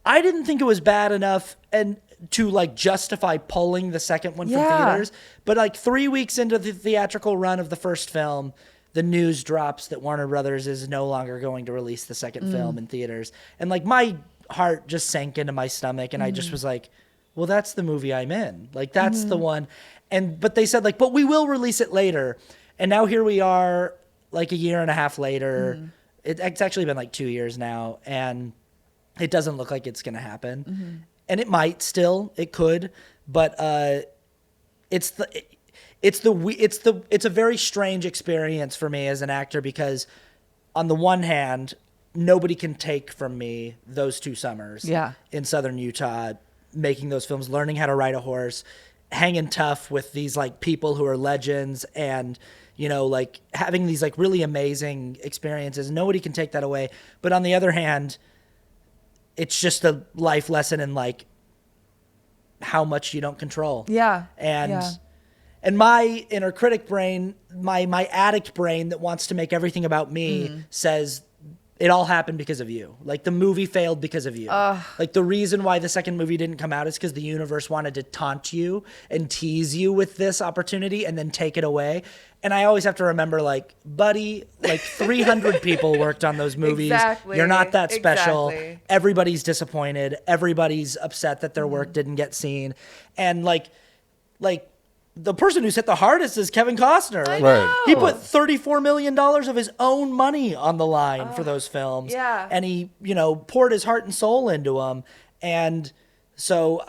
I didn't think it was bad enough and to like justify pulling the second one from theaters. But like 3 weeks into the theatrical run of the first film, the news drops that Warner Brothers is no longer going to release the second film in theaters. And like my heart just sank into my stomach, and I just was like, well, that's the movie I'm in. Like that's the one. But they said like, but we will release it later. And now here we are like a year and a half later. It's actually been like 2 years now, and it doesn't look like it's going to happen. And it might still, it could, but it's a very strange experience for me as an actor, because on the one hand, nobody can take from me those 2 summers in Southern Utah, making those films, learning how to ride a horse, hanging tough with these like people who are legends, and you know, like having these like really amazing experiences. Nobody can take that away. But on the other hand, it's just a life lesson in like how much you don't control. Yeah. And my inner critic brain, my addict brain that wants to make everything about me says it all happened because of you. Like the movie failed because of you. Like the reason why the second movie didn't come out is because the universe wanted to taunt you and tease you with this opportunity and then take it away. And I always have to remember, like, buddy, like 300 people worked on those movies. Exactly. You're not that special. Exactly. Everybody's disappointed. Everybody's upset that their work didn't get seen. And like the person who's hit the hardest is Kevin Costner. Like, Right. he put $34 million of his own money on the line for those films. Yeah. And he, you know, poured his heart and soul into them. And so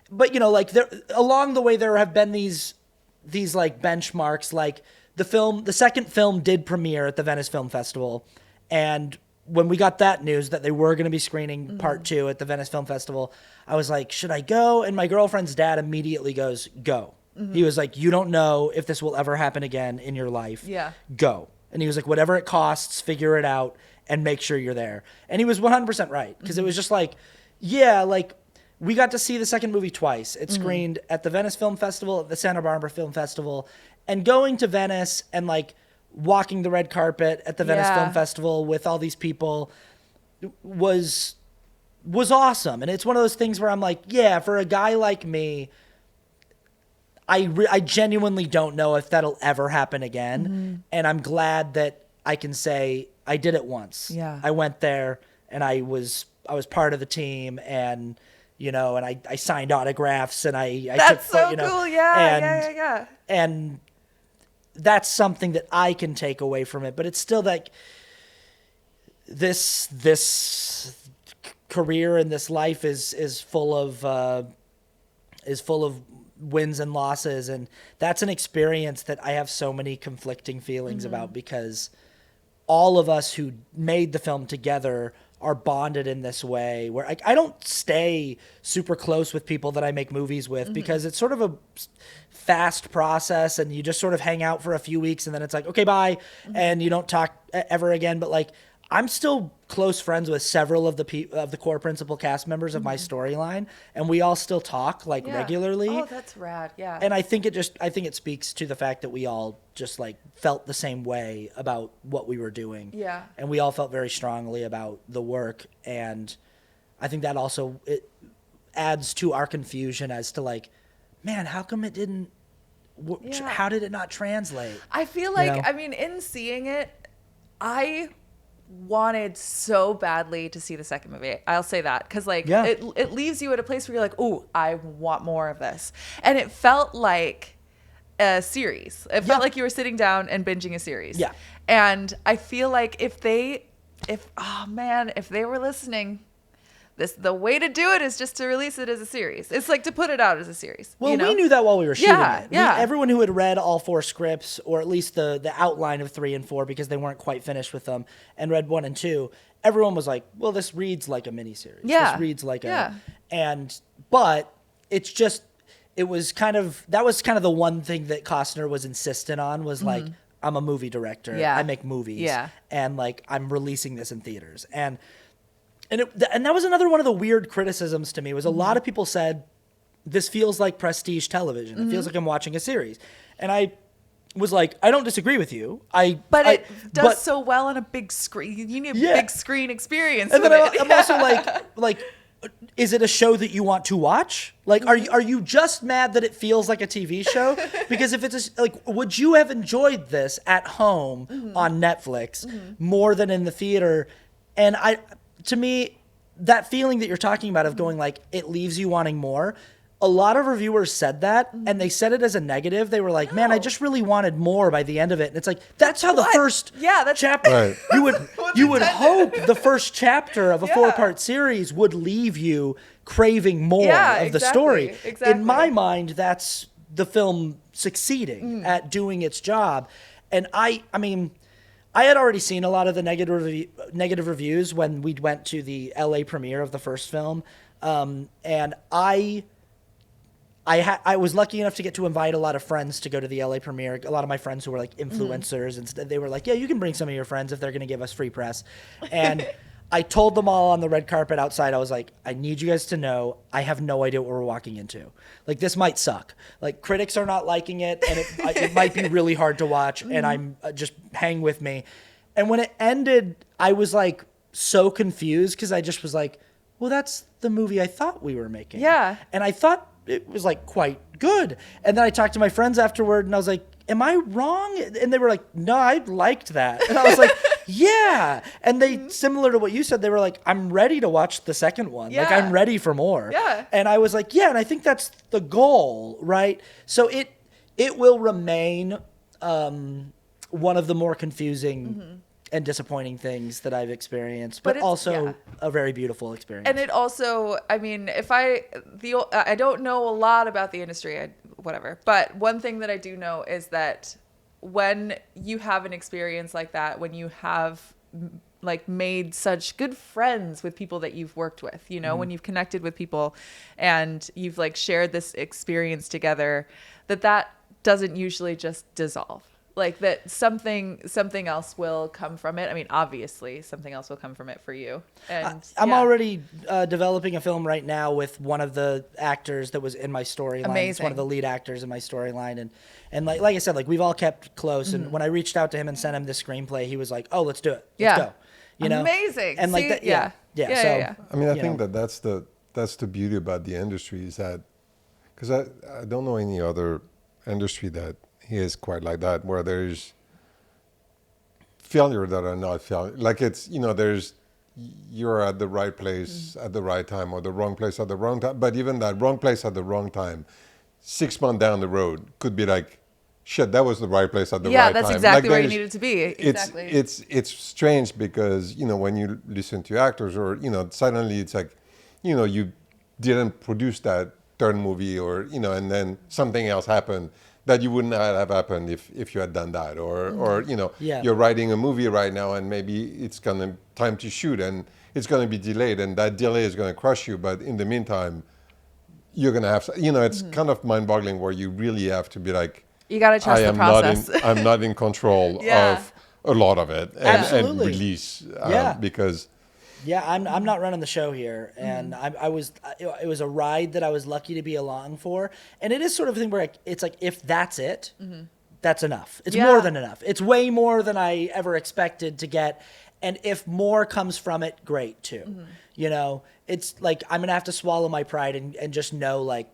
but you know, like there, along the way, there have been these like benchmarks, like the second film did premiere at the Venice Film Festival. And when we got that news that they were going to be screening part 2 at the Venice Film Festival, I was like, should I go? And my girlfriend's dad immediately goes, go. He was like, you don't know if this will ever happen again in your life. Yeah. Go. And he was like, whatever it costs, figure it out and make sure you're there. And he was 100% right. Because it was just like, yeah, like we got to see the second movie twice. It screened at the Venice Film Festival, at the Santa Barbara Film Festival. And going to Venice and like walking the red carpet at the Venice Film Festival with all these people was awesome. And it's one of those things where I'm like, yeah, for a guy like me, I genuinely don't know if that'll ever happen again. And I'm glad that I can say I did it once. Yeah. I went there and I was part of the team, and and I signed autographs, and I That's took, so cool. Yeah, yeah. and that's something that I can take away from it. But it's still like this career and this life is full of wins and losses, and that's an experience that I have so many conflicting feelings about, because all of us who made the film together are bonded in this way where I don't stay super close with people that I make movies with, because it's sort of a fast process, and you just sort of hang out for a few weeks and then it's like, okay, bye. And you don't talk ever again. But like, I'm still close friends with several of the core principal cast members of my storyline, and we all still talk regularly. Oh, that's rad. Yeah. And I think it speaks to the fact that we all just like felt the same way about what we were doing. Yeah. And we all felt very strongly about the work, and I think that also it adds to our confusion as to like, man, how come it didn't how did it not translate? I feel like, I mean, in seeing it, I wanted so badly to see the second movie. I'll say that, because like it leaves you at a place where you're like, oh, I want more of this. And it felt like a series. It felt like you were sitting down and binging a series. Yeah. And I feel like if they were listening, the way to do it is just to release it as a series. It's like to put it out as a series. Well, we knew that while we were shooting it. Yeah. Everyone who had read all 4 scripts, or at least the outline of 3 and 4, because they weren't quite finished with them, and read 1 and 2, everyone was like, well, this reads like a miniseries. Yeah. This reads like but it's just, that was kind of the one thing that Costner was insistent on, was like, I'm a movie director. Yeah. I make movies. Yeah. And like, I'm releasing this in theaters. And that was another one of the weird criticisms to me, was a lot of people said, this feels like prestige television. It feels like I'm watching a series. And I was like, I don't disagree with you. But it does so well on a big screen. You need a big screen experience. And then I'm also like, is it a show that you want to watch? Like, are you just mad that it feels like a TV show? Because if it's would you have enjoyed this at home on Netflix more than in the theater? And to me, that feeling that you're talking about of going like, it leaves you wanting more. A lot of reviewers said that, and they said it as a negative. They were like, man, I just really wanted more by the end of it. And it's like, that's how the first chapter, you would hope the first chapter of a 4-part series would leave you craving more of the story. Exactly. In my mind, that's the film succeeding at doing its job. And I mean, I had already seen a lot of the negative reviews when we went to the LA premiere of the first film. And I was lucky enough to get to invite a lot of friends to go to the LA premiere. A lot of my friends who were like influencers, and they were like, yeah, you can bring some of your friends if they're going to give us free press. And I told them all on the red carpet outside, I was like, I need you guys to know I have no idea what we're walking into. Like, this might suck. Like, critics are not liking it, and it might be really hard to watch, and I'm just hang with me. And when it ended, I was like so confused, because I just was like, well, that's the movie I thought we were making. Yeah. And I thought it was like quite good. And then I talked to my friends afterward, and I was like, am I wrong? And they were like, no, I liked that. And I was like, yeah. And they, similar to what you said, they were like, I'm ready to watch the second one. Like, I'm ready for more. Yeah. And I was like, yeah. And I think that's the goal, right? So it will remain one of the more confusing and disappointing things that I've experienced, but also a very beautiful experience. And it also, I mean, I don't know a lot about the industry, whatever, but one thing that I do know is that when you have an experience like that, when you have like made such good friends with people that you've worked with, when you've connected with people and you've like shared this experience together, that doesn't usually just dissolve. Like that something else will come from it. I mean, obviously something else will come from it for you. And I'm already developing a film right now with one of the actors that was in my storyline. Amazing. It's one of the lead actors in my storyline. And like I said, like we've all kept close. And when I reached out to him and sent him the screenplay, he was like, oh, let's do it. Let's go. Amazing. And like that, yeah. I mean, I think that's the beauty about the industry, is that, because I don't know any other industry that is quite like that, where there's failure that are not failure. Like it's, there's, you're at the right place at the right time, or the wrong place at the wrong time. But even that wrong place at the wrong time, 6 months down the road, could be like, shit, that was the right place at the right time. Yeah, that's exactly where you needed to be. Exactly. It's strange because, when you listen to actors, or, suddenly it's like, you didn't produce that third movie, or, and then something else happened that you wouldn't have happened if you had done that, or you're writing a movie right now, and maybe it's gonna time to shoot, and it's gonna be delayed, and that delay is gonna crush you. But in the meantime, you're gonna have, it's kind of mind-boggling, where you really have to be like, you gotta trust the process. I'm not in control of a lot of it, and release, because. Yeah, I'm not running the show here, and it was a ride that I was lucky to be along for, and it is sort of a thing where it's like, if that's it, that's enough. It's more than enough. It's way more than I ever expected to get, and if more comes from it, great too. It's like, I'm gonna have to swallow my pride and just know, like,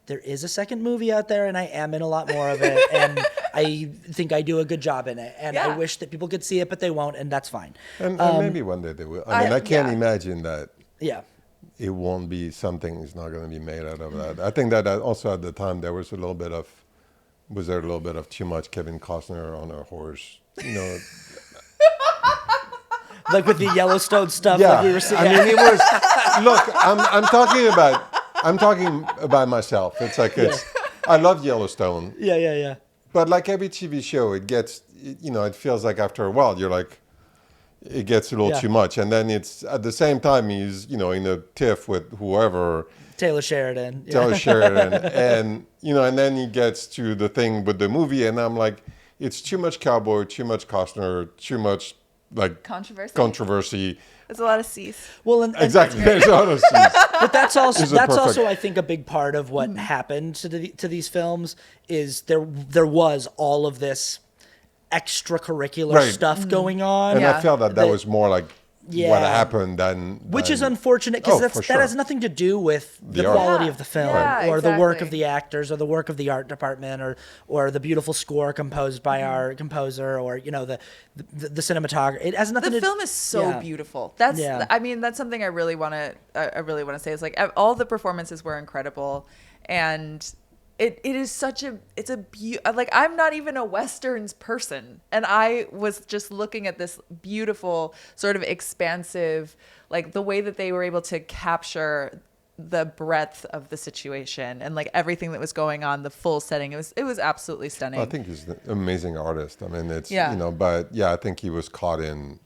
there is a second movie out there, and I am in a lot more of it, and I think I do a good job in it, and I wish that people could see it, but they won't, and that's fine. And maybe one day they will. I can't imagine that it won't be, something's not going to be made out of that. I think that also at the time there was a little bit of too much Kevin Costner on a horse, like with the Yellowstone stuff, yeah. like we were seeing. I mean, it was. Look, I'm talking about myself. It's like I love Yellowstone. Yeah. But like every TV show, it gets, it feels like after a while you're like, it gets a little too much, and then it's at the same time he's in a tiff with whoever. Taylor Sheridan. And and then he gets to the thing with the movie, and I'm like, it's too much cowboy, too much Costner, too much like controversy. There's a lot of C's. Well, and exactly. There's a lot of C's. But that's also I think a big part of what happened to these films is there was all of this extracurricular stuff going on. And I felt that was more like what happened which is unfortunate, because that has nothing to do with the quality of the film or the work of the actors or the work of the art department or the beautiful score composed by our composer, or the cinematography. It has nothing. The film is so beautiful. That's I mean, that's something I really want to say is like, all the performances were incredible, and it is such a like, I'm not even a Westerns person, and I was just looking at this beautiful sort of expansive, like the way that they were able to capture the breadth of the situation and like everything that was going on, the full setting. It was absolutely stunning. I think he's an amazing artist. I mean, it's but I think he was caught in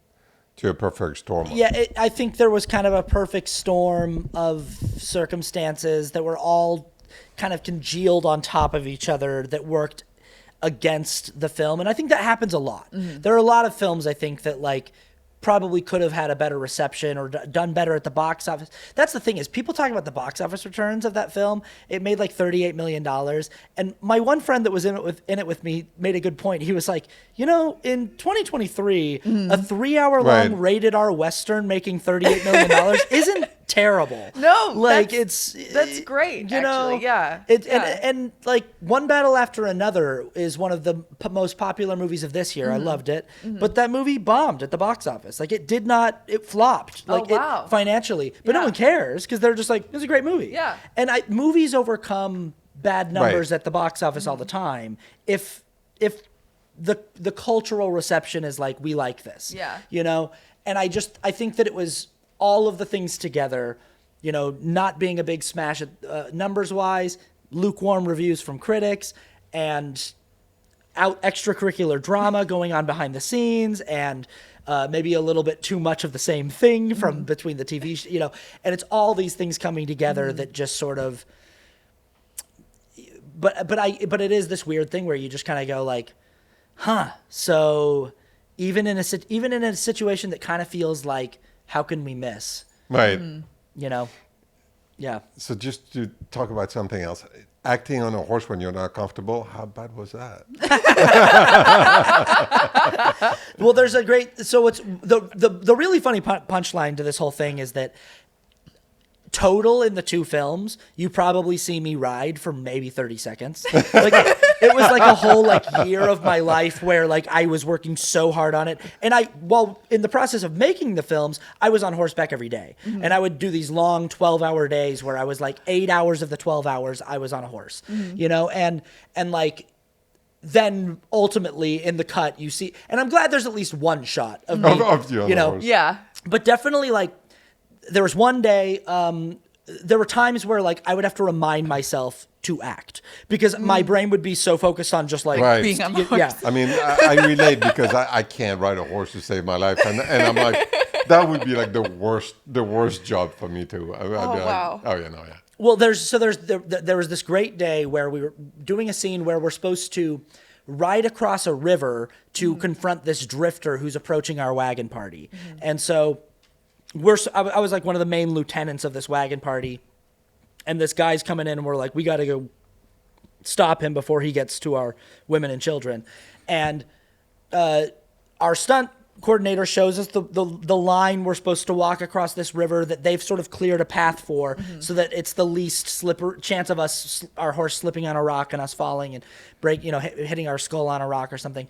to a perfect storm. I think there was kind of a perfect storm of circumstances that were all kind of congealed on top of each other that worked against the film. And I think that happens a lot. There are a lot of films, I think, that like probably could have had a better reception or done better at the box office. That's the thing, is people talk about the box office returns of that film. It made like $38 million. And my one friend that was in it with me made a good point. He was like, in 2023, a 3-hour long rated R Western making $38 million isn't terrible. No, like that's great. Actually, and like One Battle After Another is one of the most popular movies of this year. I loved it, but that movie bombed at the box office. Like it flopped. Like it financially, but no one cares because they're just like, it's a great movie. Yeah, and movies overcome bad numbers at the box office all the time if the cultural reception is like, we like this. And I think that it was all of the things together, not being a big smash numbers wise, lukewarm reviews from critics, and extracurricular drama going on behind the scenes, and maybe a little bit too much of the same thing from between the TV, and it's all these things coming together that just sort of. But it is this weird thing where you just kind of go like, so even in a situation that kind of feels like, how can we miss? Right. Yeah. So just to talk about something else, acting on a horse when you're not comfortable, how bad was that? Well, there's it's the really funny punchline to this whole thing is that total in the 2 films, you probably see me ride for maybe 30 seconds. Like it was like a whole like year of my life where like I was working so hard on it. And while in the process of making the films, I was on horseback every day. And I would do these long 12-hour days where I was like 8 hours of the 12 hours I was on a horse, and like, then ultimately in the cut you see, and I'm glad there's at least one shot of me, Of you on the horse. Yeah. but definitely like there was one day, there were times where like I would have to remind myself to act because my brain would be so focused on just like Right. Being on the horse. yeah. I mean, I relate because I can't ride a horse to save my life, and I'm like, that would be like the worst job for me too. I'd be like, wow. oh yeah, no, yeah. Well, there was this great day where we were doing a scene where we're supposed to ride across a river to confront this drifter who's approaching our wagon party. And so I was like one of the main lieutenants of this wagon party, and this guy's coming in and we're like, we got to go stop him before he gets to our women and children. And our stunt coordinator shows us the line we're supposed to walk across this river that they've sort of cleared a path for, so that it's the least chance of our horse slipping on a rock and us falling and hitting our skull on a rock or something.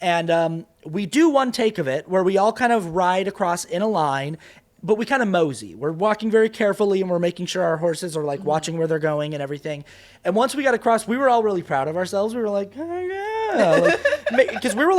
And we do one take of it where we all kind of ride across in a line, but we kind of mosey. We're walking very carefully and we're making sure our horses are like watching where they're going and everything. And once we got across, we were all really proud of ourselves. We were like, oh yeah, because we were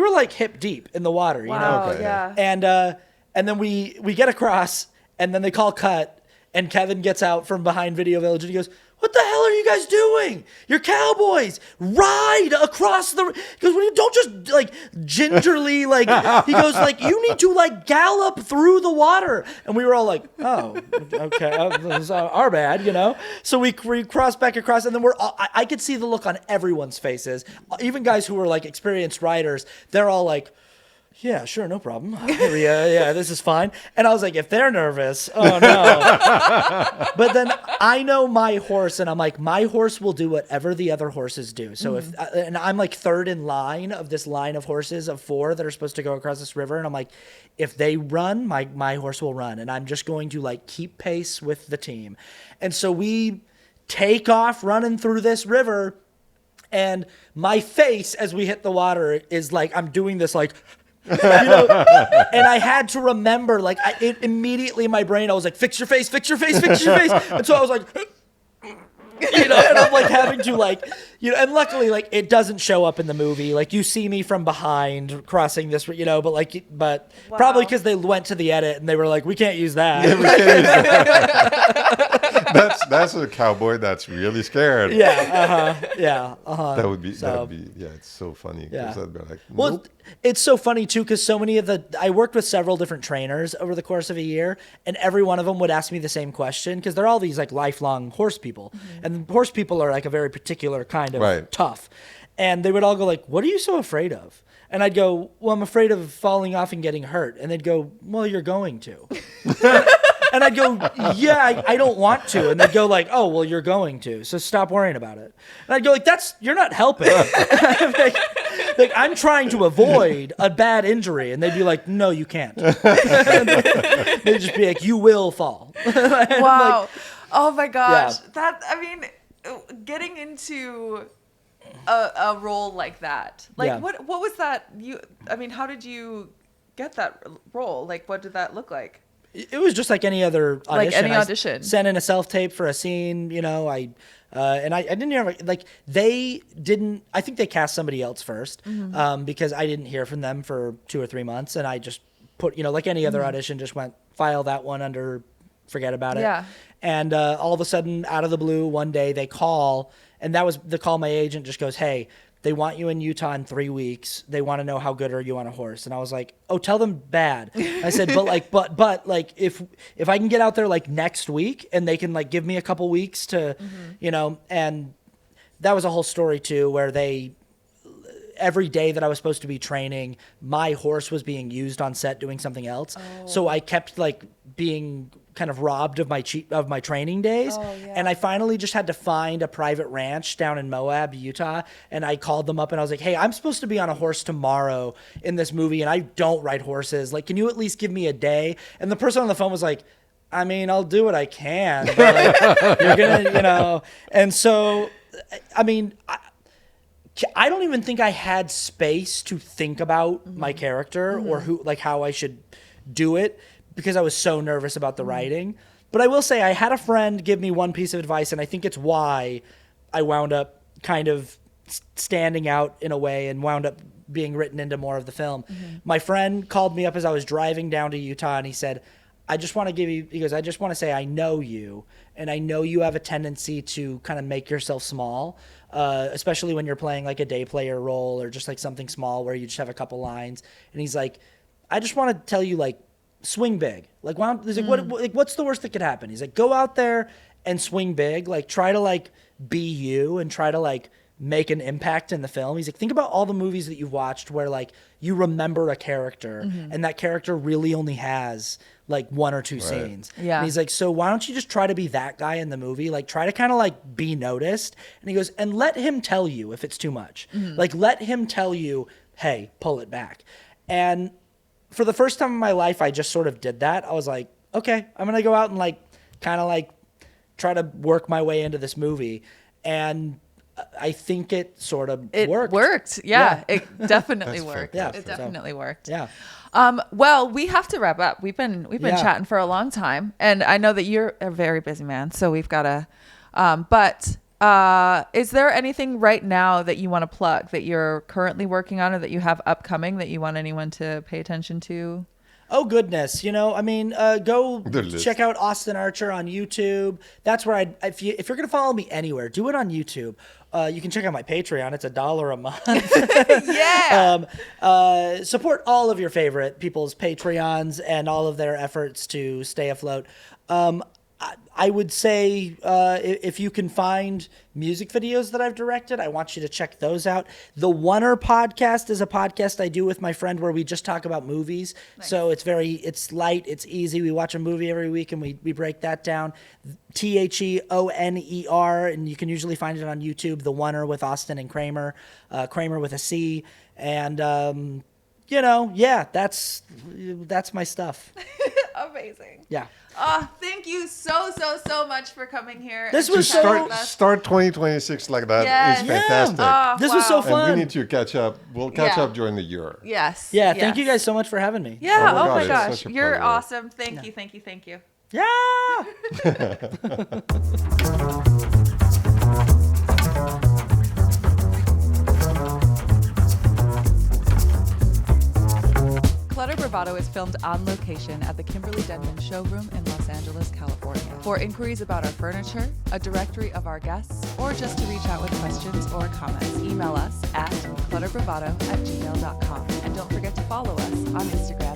like hip deep in the water, you know? Wow, Okay. yeah. And then we get across, and then they call cut, and Kevin gets out from behind Video Village, and he goes, "What the hell are you guys doing? You're cowboys. Ride across the." Because when you don't just like gingerly like, he goes like, "You need to like gallop through the water." And we were all like, "Oh, okay, this is our bad," you know. So we cross back across, and then I could see the look on everyone's faces, even guys who were like experienced riders. They're all like, "Yeah, sure, no problem. Yeah, this is fine." And I was like, if they're nervous, oh no. But then I know my horse, and I'm like, my horse will do whatever the other horses do. So and I'm like third in line of this line of horses of 4 that are supposed to go across this river. And I'm like, if they run, my horse will run. And I'm just going to like keep pace with the team. And so we take off running through this river, and my face as we hit the water is like, I'm doing this like, and I had to remember, like, immediately in my brain, I was like, fix your face, fix your face, fix your face. And so I was like, and I'm like having to like, and luckily, like, it doesn't show up in the movie. Like, you see me from behind crossing this, but Wow. probably because they went to the edit and they were like, we can't use that. That's a cowboy that's really scared. Yeah. That would be, So- yeah, it's so funny. 'Cause Yeah. I'd be like, Well, nope. it's so funny too, because so many I worked with several different trainers over the course of a year, and every one of them would ask me the same question, because they're all these like lifelong horse people, and horse people are like a very particular kind of Right. tough, and they would all go like, "What are you so afraid of?" And I'd go, "Well, I'm afraid of falling off and getting hurt," and they'd go, "Well, you're going to." And I'd go, "Yeah, I don't want to." And they'd go like, "Oh, well, you're going to, so stop worrying about it." And I'd go like, you're not helping. Like, I'm trying to avoid a bad injury. And they'd be like, "No, you can't." They'd just be like, "You will fall." Wow. Oh my gosh. Yeah. Getting into a role like that. Like, Yeah. what was that? How did you get that role? Like, what did that look like? It was just like any other audition. Like any I audition. sent in a self-tape for a scene, I didn't hear, like, they didn't, I think they cast somebody else first, because I didn't hear from them for 2 or 3 months, and I just put, like any other audition, just went, file that one under, forget about it. Yeah. And all of a sudden, out of the blue, one day they call, and that was the call. My agent just goes, "Hey, they want you in Utah in 3 weeks. They want to know how good are you on a horse." And I was like, "Oh, tell them bad." I said, but if I can get out there like next week and they can like give me a couple weeks to, and that was a whole story too, where every day that I was supposed to be training, my horse was being used on set doing something else. Oh. So I kept like being kind of robbed of my training days. Oh, yeah. And I finally just had to find a private ranch down in Moab, Utah. And I called them up and I was like, "Hey, I'm supposed to be on a horse tomorrow in this movie and I don't ride horses. Like, can you at least give me a day?" And the person on the phone was like, I mean, I'll do what I can, but like, you're gonna, and so, I mean, I don't even think I had space to think about my character or how I should do it because I was so nervous about the writing. But I will say I had a friend give me one piece of advice, and I think it's why I wound up kind of standing out in a way and wound up being written into more of the film. My friend called me up as I was driving down to Utah, and he said, I just want to say I know you, and I know you have a tendency to kind of make yourself small, especially when you're playing like a day player role or just like something small where you just have a couple lines. And he's like, I just want to tell you, like, swing big. Like, he's like, what's the worst that could happen? He's like, go out there and swing big. Like, try to like be you and try to like make an impact in the film. He's like, think about all the movies that you've watched where like you remember a character and that character really only has like one or two scenes. Yeah. And he's like, so why don't you just try to be that guy in the movie? Like, try to kind of like be noticed. And he goes, and let him tell you if it's too much. Like, let him tell you, hey, pull it back. And for the first time in my life, I just sort of did that. I was like, okay, I'm going to go out and like kind of like try to work my way into this movie. And I think it sort of worked. It worked. Yeah. It definitely worked. Yeah, it definitely worked. Yeah. Well, we have to wrap up. We've been chatting for a long time, and I know that you're a very busy man, so we've got to. But is there anything right now that you want to plug that you're currently working on or that you have upcoming that you want anyone to pay attention to? Oh, goodness. I mean, go check out Austin Archer on YouTube. That's where if you're going to follow me anywhere, do it on YouTube. You can check out my Patreon. It's $1 a month. Yeah. Support all of your favorite people's Patreons and all of their efforts to stay afloat. I would say if you can find music videos that I've directed, I want you to check those out. The Oneer podcast is a podcast I do with my friend where we just talk about movies. Nice. So it's light, it's easy. We watch a movie every week and we break that down. THEONER, and you can usually find it on YouTube. The Oneer with Austin and Kramer, Kramer with a C. And that's my stuff. Amazing. Yeah. Oh, thank you so much for coming here. This was start 2026 like that is fantastic. Oh, this was so fun. And we need to catch up. We'll catch up during the year. Yes. Yeah. Thank you guys so much for having me. Yeah. Oh my God, gosh. You're awesome. Thank you. Yeah. Clutter Bravado is filmed on location at the Kimberly Denman Showroom in Los Angeles, California. For inquiries about our furniture, a directory of our guests, or just to reach out with questions or comments, email us at clutterbravado@gmail.com. And don't forget to follow us on Instagram